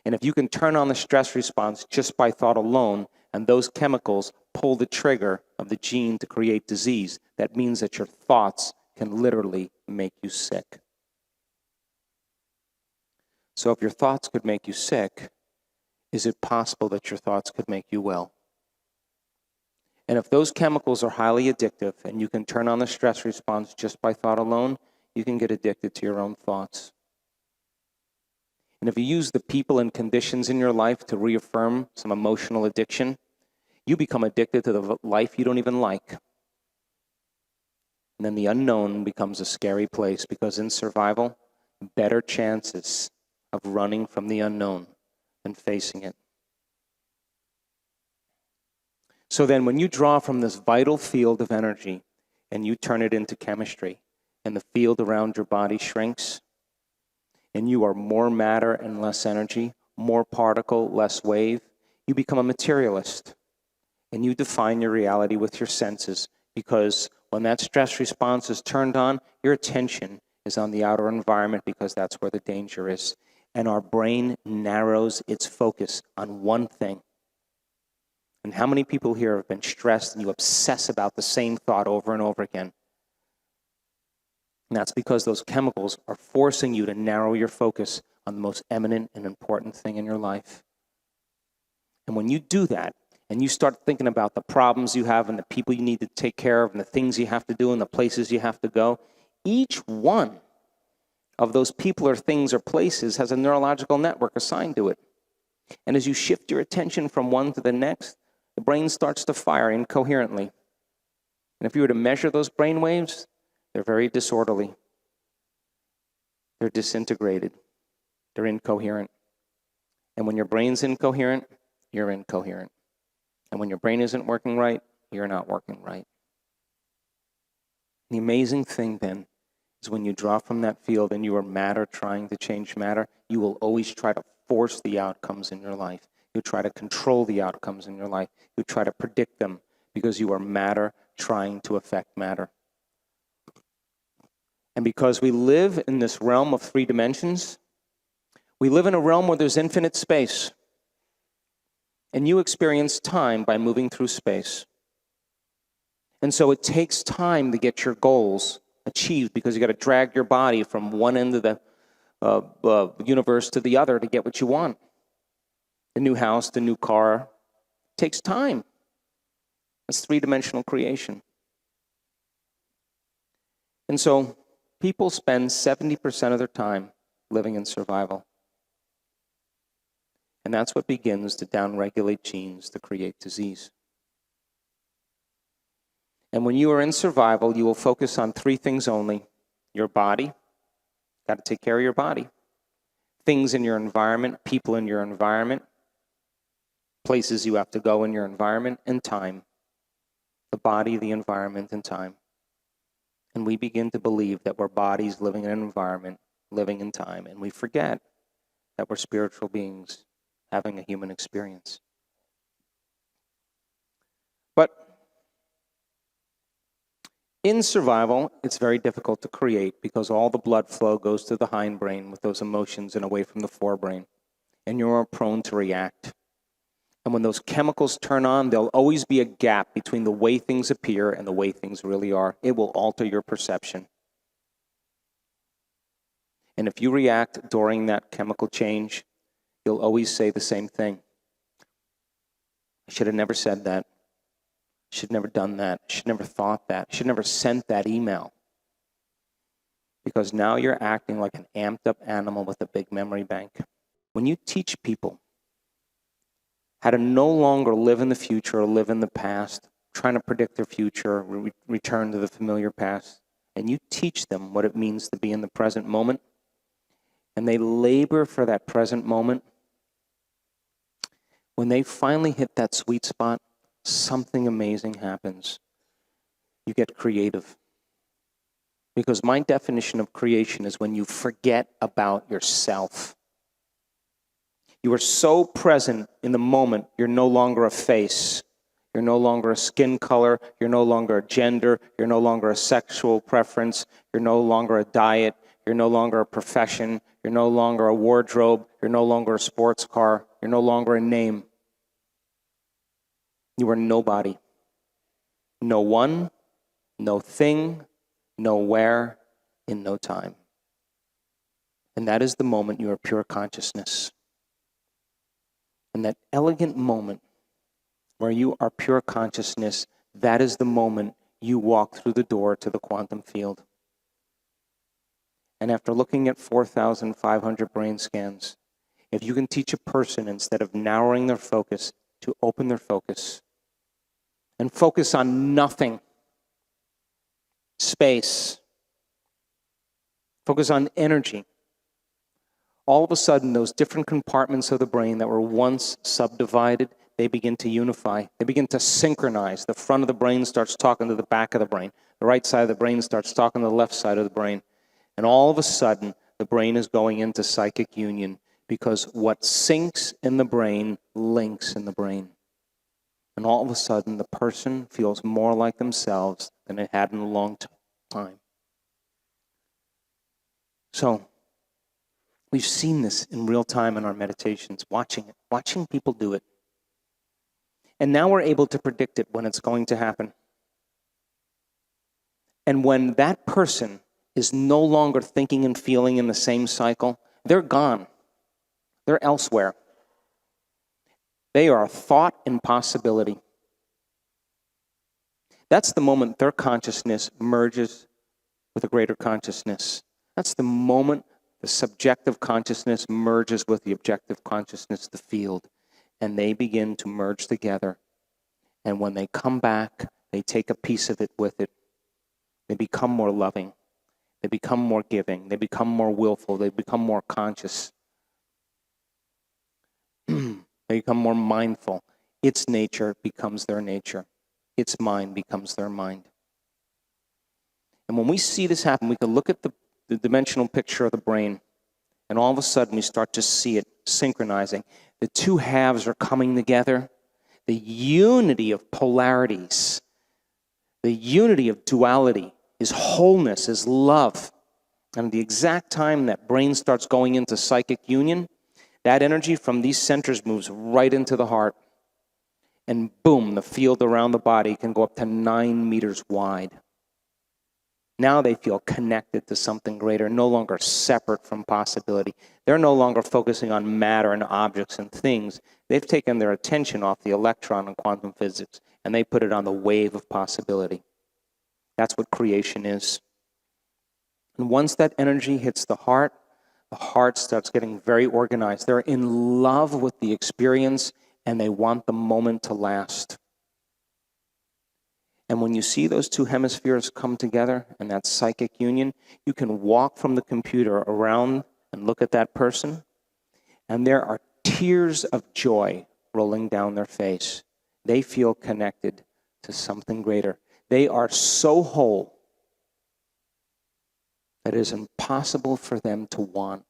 And if you can turn on the stress response just by thought alone, and those chemicals pull the trigger of the gene to create disease, that means that your thoughts can literally make you sick. So if your thoughts could make you sick, is it possible that your thoughts could make you well? And if those chemicals are highly addictive and you can turn on the stress response just by thought alone, you can get addicted to your own thoughts. And if you use the people and conditions in your life to reaffirm some emotional addiction, you become addicted to the life you don't even like. And then the unknown becomes a scary place, because in survival, better chances of running from the unknown than facing it. So then when you draw from this vital field of energy and you turn it into chemistry, and the field around your body shrinks, and you are more matter and less energy, more particle, less wave, you become a materialist. And you define your reality with your senses, because when that stress response is turned on, your attention is on the outer environment, because that's where the danger is. And our brain narrows its focus on one thing. And how many people here have been stressed and you obsess about the same thought over and over again? And that's because those chemicals are forcing you to narrow your focus on the most eminent and important thing in your life. And when you do that, and you start thinking about the problems you have and the people you need to take care of and the things you have to do and the places you have to go, each one of those people or things or places has a neurological network assigned to it. And as you shift your attention from one to the next, the brain starts to fire incoherently. And if you were to measure those brain waves, they're very disorderly. They're disintegrated. They're incoherent. And when your brain's incoherent, you're incoherent. And when your brain isn't working right, you're not working right. The amazing thing then is when you draw from that field and you are matter trying to change matter, you will always try to force the outcomes in your life. You try to control the outcomes in your life. You try to predict them, because you are matter trying to affect matter. And because we live in this realm of 3 dimensions, we live in a realm where there's infinite space. And you experience time by moving through space. And so it takes time to get your goals achieved, because you got to drag your body from one end of the universe to the other to get what you want. The new house, the new car, takes time. It's 3-dimensional creation. And so people spend 70% of their time living in survival. And that's what begins to downregulate genes to create disease. And when you are in survival, you will focus on 3 things only. Your body, got to take care of your body. Things in your environment, people in your environment, places you have to go in your environment, and time. The body, the environment, and time. And we begin to believe that we're bodies living in an environment, living in time, and we forget that we're spiritual beings having a human experience. But in survival, it's very difficult to create, because all the blood flow goes to the hindbrain with those emotions and away from the forebrain. And you're prone to react. And when those chemicals turn on, there'll always be a gap between the way things appear and the way things really are. It will alter your perception. And if you react during that chemical change, you'll always say the same thing. I should have never said that. I should have never done that. I should have never thought that. I should have never sent that email. Because now you're acting like an amped up animal with a big memory bank. When you teach people how to no longer live in the future or live in the past, trying to predict their future, return to the familiar past, and you teach them what it means to be in the present moment, and they labor for that present moment, when they finally hit that sweet spot, something amazing happens. You get creative. Because my definition of creation is when you forget about yourself. You are so present in the moment, you're no longer a face. You're no longer a skin color. You're no longer a gender. You're no longer a sexual preference. You're no longer a diet. You're no longer a profession. You're no longer a wardrobe. You're no longer a sports car. You're no longer a name. You are nobody. No one, no thing, nowhere, in no time. And that is the moment you are pure consciousness. And that elegant moment where you are pure consciousness that is the moment you walk through the door to the quantum field. And after looking at 4,500 brain scans, if you can teach a person, instead of narrowing their focus, to open their focus and focus on nothing, space, focus on energy, all of a sudden those different compartments of the brain that were once subdivided, they begin to unify. They begin to synchronize. The front of the brain starts talking to the back of the brain. The right side of the brain starts talking to the left side of the brain. And all of a sudden, the brain is going into psychic union, because what syncs in the brain links in the brain. And all of a sudden, the person feels more like themselves than it had in a long time. So, we've seen this in real time in our meditations, watching people do it. And now we're able to predict it when it's going to happen. And when that person is no longer thinking and feeling in the same cycle, they're gone. They're elsewhere. They are a thought and possibility. That's the moment their consciousness merges with a greater consciousness. That's the moment the subjective consciousness merges with the objective consciousness, the field, and they begin to merge together. And when they come back, they take a piece of it with it. They become more loving. They become more giving. They become more willful. They become more conscious. They become more mindful. Its nature becomes their nature. Its mind becomes their mind. And when we see this happen, we can look at the dimensional picture of the brain, and all of a sudden we start to see it synchronizing. The two halves are coming together. The unity of polarities, the unity of duality is wholeness, is love. And at the exact time that brain starts going into psychic union, that energy from these centers moves right into the heart. And boom, the field around the body can go up to 9 meters wide. Now they feel connected to something greater, no longer separate from possibility. They're no longer focusing on matter and objects and things. They've taken their attention off the electron and quantum physics, and they put it on the wave of possibility. That's what creation is. And once that energy hits the heart starts getting very organized. They're in love with the experience, and they want the moment to last. And when you see those two hemispheres come together in that psychic union, you can walk from the computer around and look at that person, and there are tears of joy rolling down their face. They feel connected to something greater. They are so whole that it is impossible for them to want.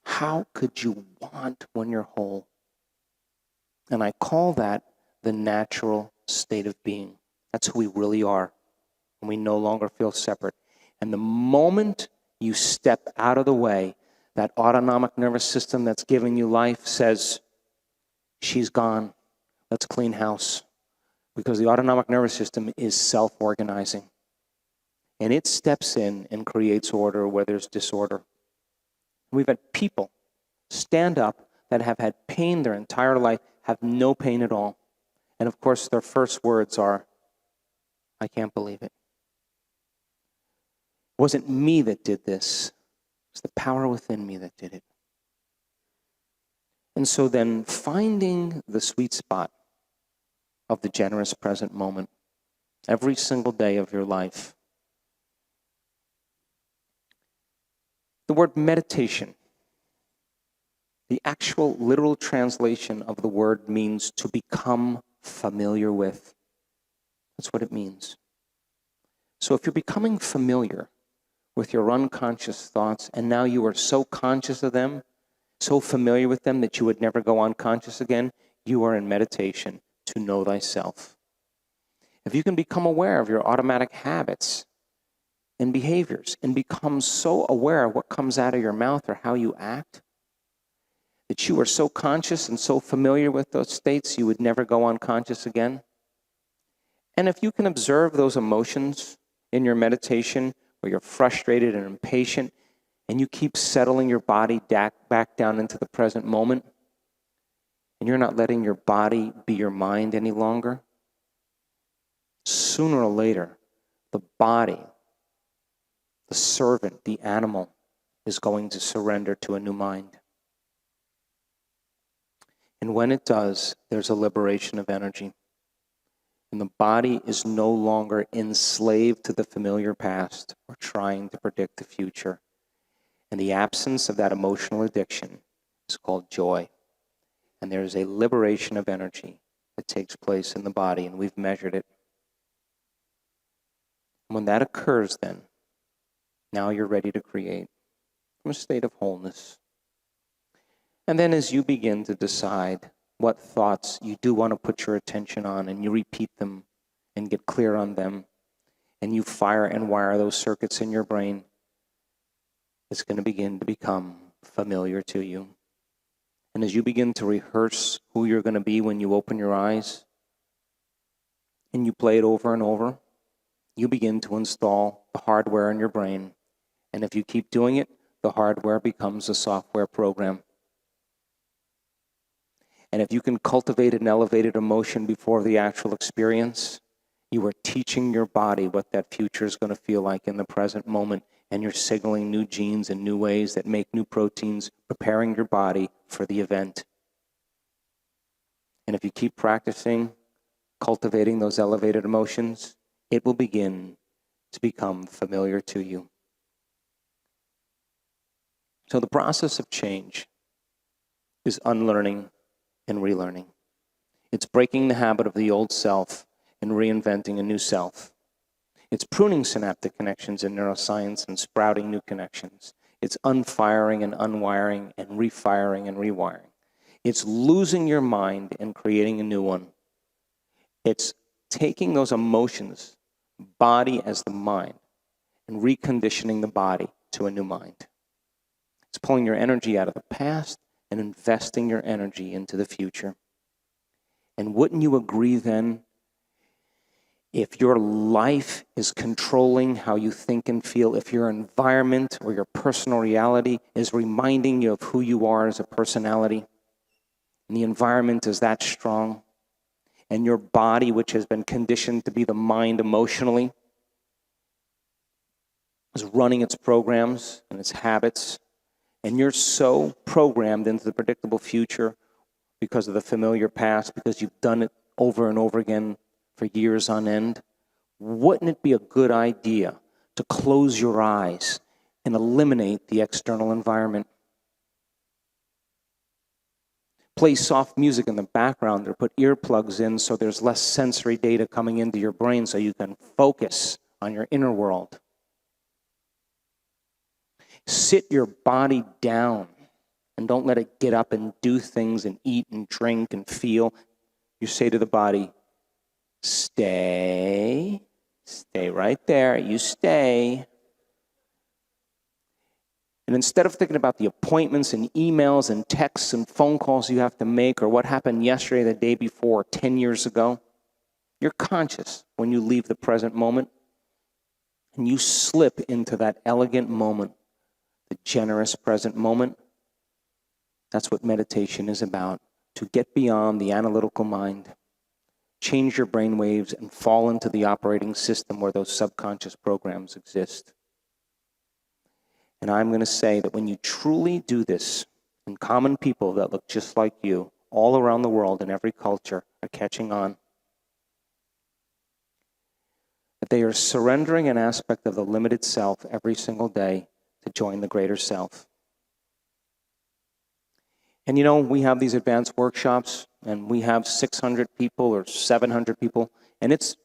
How could you want when you're whole? And I call that the natural state of being. That's who we really are, and we no longer feel separate. And the moment you step out of the way, that autonomic nervous system that's giving you life says, she's gone, let's clean house. Because the autonomic nervous system is self-organizing. And it steps in and creates order where there's disorder. We've had people stand up that have had pain their entire life, have no pain at all. And of course, their first words are, I can't believe it. It wasn't me that did this. It's the power within me that did it. And so then finding the sweet spot of the generous present moment every single day of your life. The word meditation, the actual literal translation of the word means to become familiar with. That's what it means. So if you're becoming familiar with your unconscious thoughts, and now you are so conscious of them, so familiar with them that you would never go unconscious again, you are in meditation to know thyself. If you can become aware of your automatic habits and behaviors and become so aware of what comes out of your mouth or how you act, that you are so conscious and so familiar with those states you would never go unconscious again. And if you can observe those emotions in your meditation where you're frustrated and impatient and you keep settling your body back down into the present moment and you're not letting your body be your mind any longer, sooner or later, the body, the servant, the animal, is going to surrender to a new mind. And when it does, there's a liberation of energy. And the body is no longer enslaved to the familiar past or trying to predict the future. And the absence of that emotional addiction is called joy. And there is a liberation of energy that takes place in the body, and we've measured it. When that occurs, then, now you're ready to create from a state of wholeness. And then as you begin to decide what thoughts you do want to put your attention on, and you repeat them and get clear on them, and you fire and wire those circuits in your brain, it's going to begin to become familiar to you. And as you begin to rehearse who you're going to be when you open your eyes, and you play it over and over, you begin to install the hardware in your brain. And if you keep doing it, the hardware becomes a software program. And if you can cultivate an elevated emotion before the actual experience, you are teaching your body what that future is going to feel like in the present moment. And you're signaling new genes and new ways that make new proteins, preparing your body for the event. And if you keep practicing, cultivating those elevated emotions, it will begin to become familiar to you. So the process of change is unlearning and relearning. It's breaking the habit of the old self and reinventing a new self. It's pruning synaptic connections in neuroscience and sprouting new connections. It's unfiring and unwiring and refiring and rewiring. It's losing your mind and creating a new one. It's taking those emotions, body as the mind, and reconditioning the body to a new mind. It's pulling your energy out of the past and investing your energy into the future. And wouldn't you agree then, if your life is controlling how you think and feel, if your environment or your personal reality is reminding you of who you are as a personality, and the environment is that strong, and your body, which has been conditioned to be the mind emotionally, is running its programs and its habits, and you're so programmed into the predictable future because of the familiar past, because you've done it over and over again for years on end, wouldn't it be a good idea to close your eyes and eliminate the external environment? Play soft music in the background or put earplugs in so there's less sensory data coming into your brain so you can focus on your inner world. Sit your body down and don't let it get up and do things and eat and drink and feel. You say to the body, stay right there, you stay. And instead of thinking about the appointments and emails and texts and phone calls you have to make or what happened yesterday, the day before, 10 years ago, you're conscious when you leave the present moment and you slip into that elegant moment, the generous present moment. That's what meditation is about, to get beyond the analytical mind, change your brain waves, and fall into the operating system where those subconscious programs exist. And I'm going to say that when you truly do this, and common people that look just like you all around the world in every culture are catching on, that they are surrendering an aspect of the limited self every single day to join the greater self. And you know, we have these advanced workshops, and we have 600 people or 700 people, and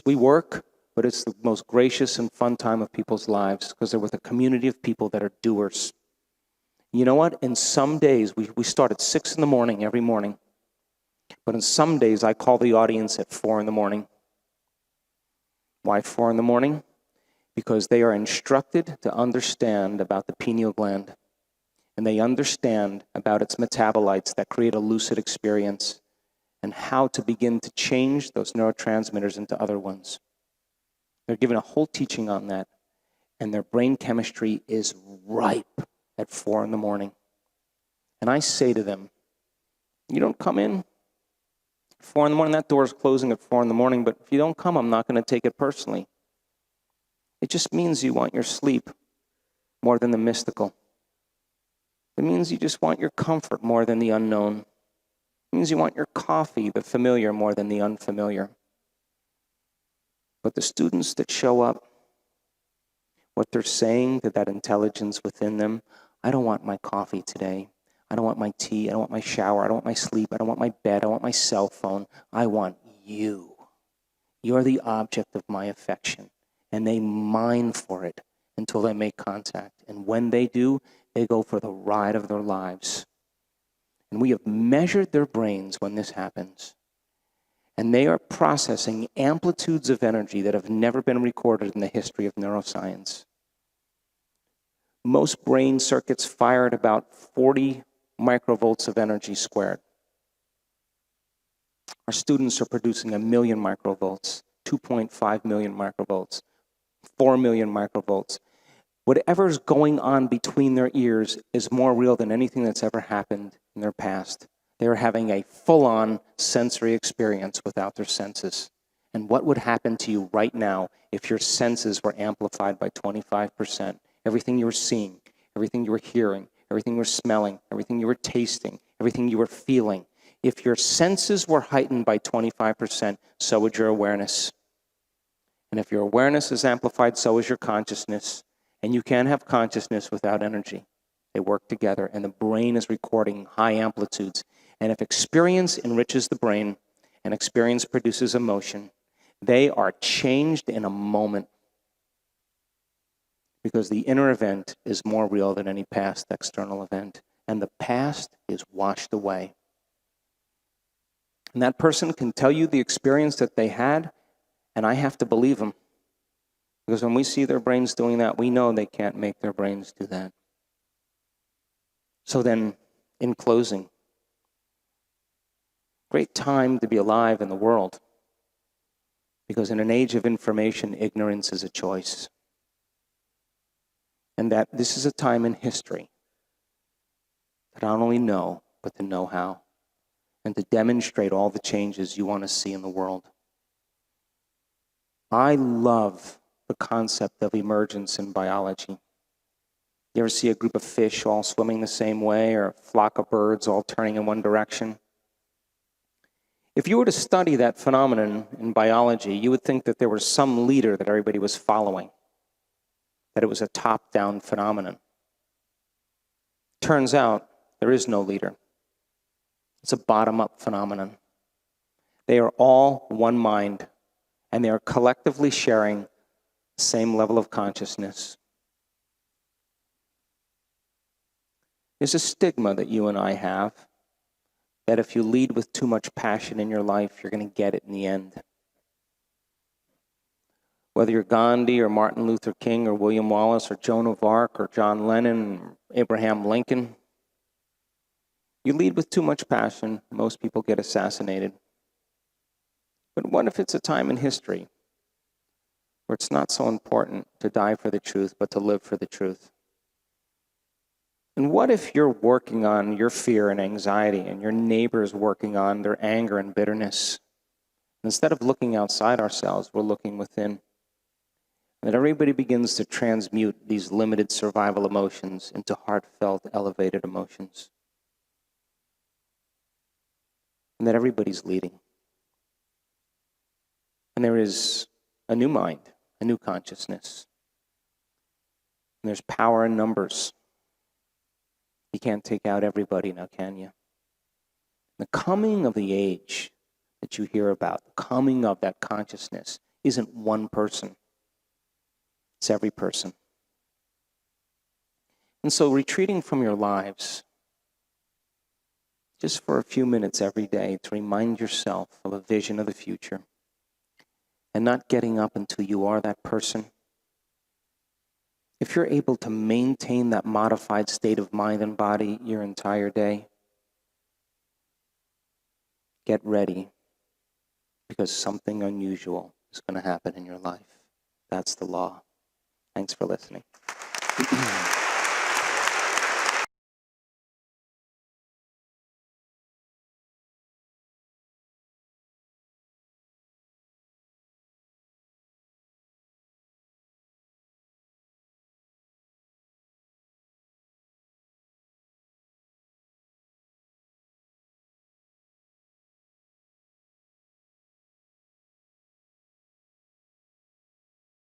we work, but it's the most gracious and fun time of people's lives because they're with a community of people that are doers. You know what? In some days, we start at 6 in the morning every morning, but in some days, I call the audience at 4 in the morning. Why 4 in the morning? Because they are instructed to understand about the pineal gland, and they understand about its metabolites that create a lucid experience and how to begin to change those neurotransmitters into other ones. They're given a whole teaching on that, and their brain chemistry is ripe at 4 in the morning. And I say to them, you don't come in 4 in the morning, that door's closing at 4 in the morning, but if you don't come, I'm not going to take it personally. It just means you want your sleep more than the mystical. It means you just want your comfort more than the unknown. It means you want your coffee, the familiar, more than the unfamiliar. But the students that show up, what they're saying to that intelligence within them, I don't want my coffee today. I don't want my tea. I don't want my shower. I don't want my sleep. I don't want my bed. I don't want my cell phone. I want you. You're the object of my affection. And they mine for it until they make contact. And when they do, they go for the ride of their lives. And we have measured their brains when this happens. And they are processing amplitudes of energy that have never been recorded in the history of neuroscience. Most brain circuits fire at about 40 microvolts of energy squared. Our students are producing 1 million microvolts, 2.5 million microvolts, 4 million microvolts. Whatever's going on between their ears is more real than anything that's ever happened in their past. They're having a full-on sensory experience without their senses. And what would happen to you right now if your senses were amplified by 25%? Everything you were seeing, everything you were hearing, everything you were smelling, everything you were tasting, everything you were feeling. If your senses were heightened by 25%, so would your awareness. And if your awareness is amplified, so is your consciousness. And you can't have consciousness without energy. They work together, and the brain is recording high amplitudes. And if experience enriches the brain, and experience produces emotion, they are changed in a moment. Because the inner event is more real than any past external event. And the past is washed away. And that person can tell you the experience that they had, and I have to believe them. Because when we see their brains doing that, we know they can't make their brains do that. So then, in closing, great time to be alive in the world. Because in an age of information, ignorance is a choice. And that this is a time in history to not only know, but to know how. And to demonstrate all the changes you want to see in the world. I love the concept of emergence in biology. You ever see a group of fish all swimming the same way, or a flock of birds all turning in one direction? If you were to study that phenomenon in biology, you would think that there was some leader that everybody was following, that it was a top-down phenomenon. Turns out there is no leader. It's a bottom-up phenomenon. They are all one mind, and they are collectively sharing the same level of consciousness. There's a stigma that you and I have that if you lead with too much passion in your life, you're going to get it in the end. Whether you're Gandhi or Martin Luther King or William Wallace or Joan of Arc or John Lennon or Abraham Lincoln, you lead with too much passion, most people get assassinated. But what if it's a time in history where it's not so important to die for the truth, but to live for the truth? And what if you're working on your fear and anxiety, and your neighbor's working on their anger and bitterness? Instead of looking outside ourselves, we're looking within. And that everybody begins to transmute these limited survival emotions into heartfelt, elevated emotions. And that everybody's leading. And there is a new mind, a new consciousness. And there's power in numbers. You can't take out everybody now, can you? The coming of the age that you hear about, the coming of that consciousness, isn't one person. It's every person. And so retreating from your lives, just for a few minutes every day, to remind yourself of a vision of the future, and not getting up until you are that person. If you're able to maintain that modified state of mind and body your entire day, get ready, because something unusual is going to happen in your life. That's the law. Thanks for listening.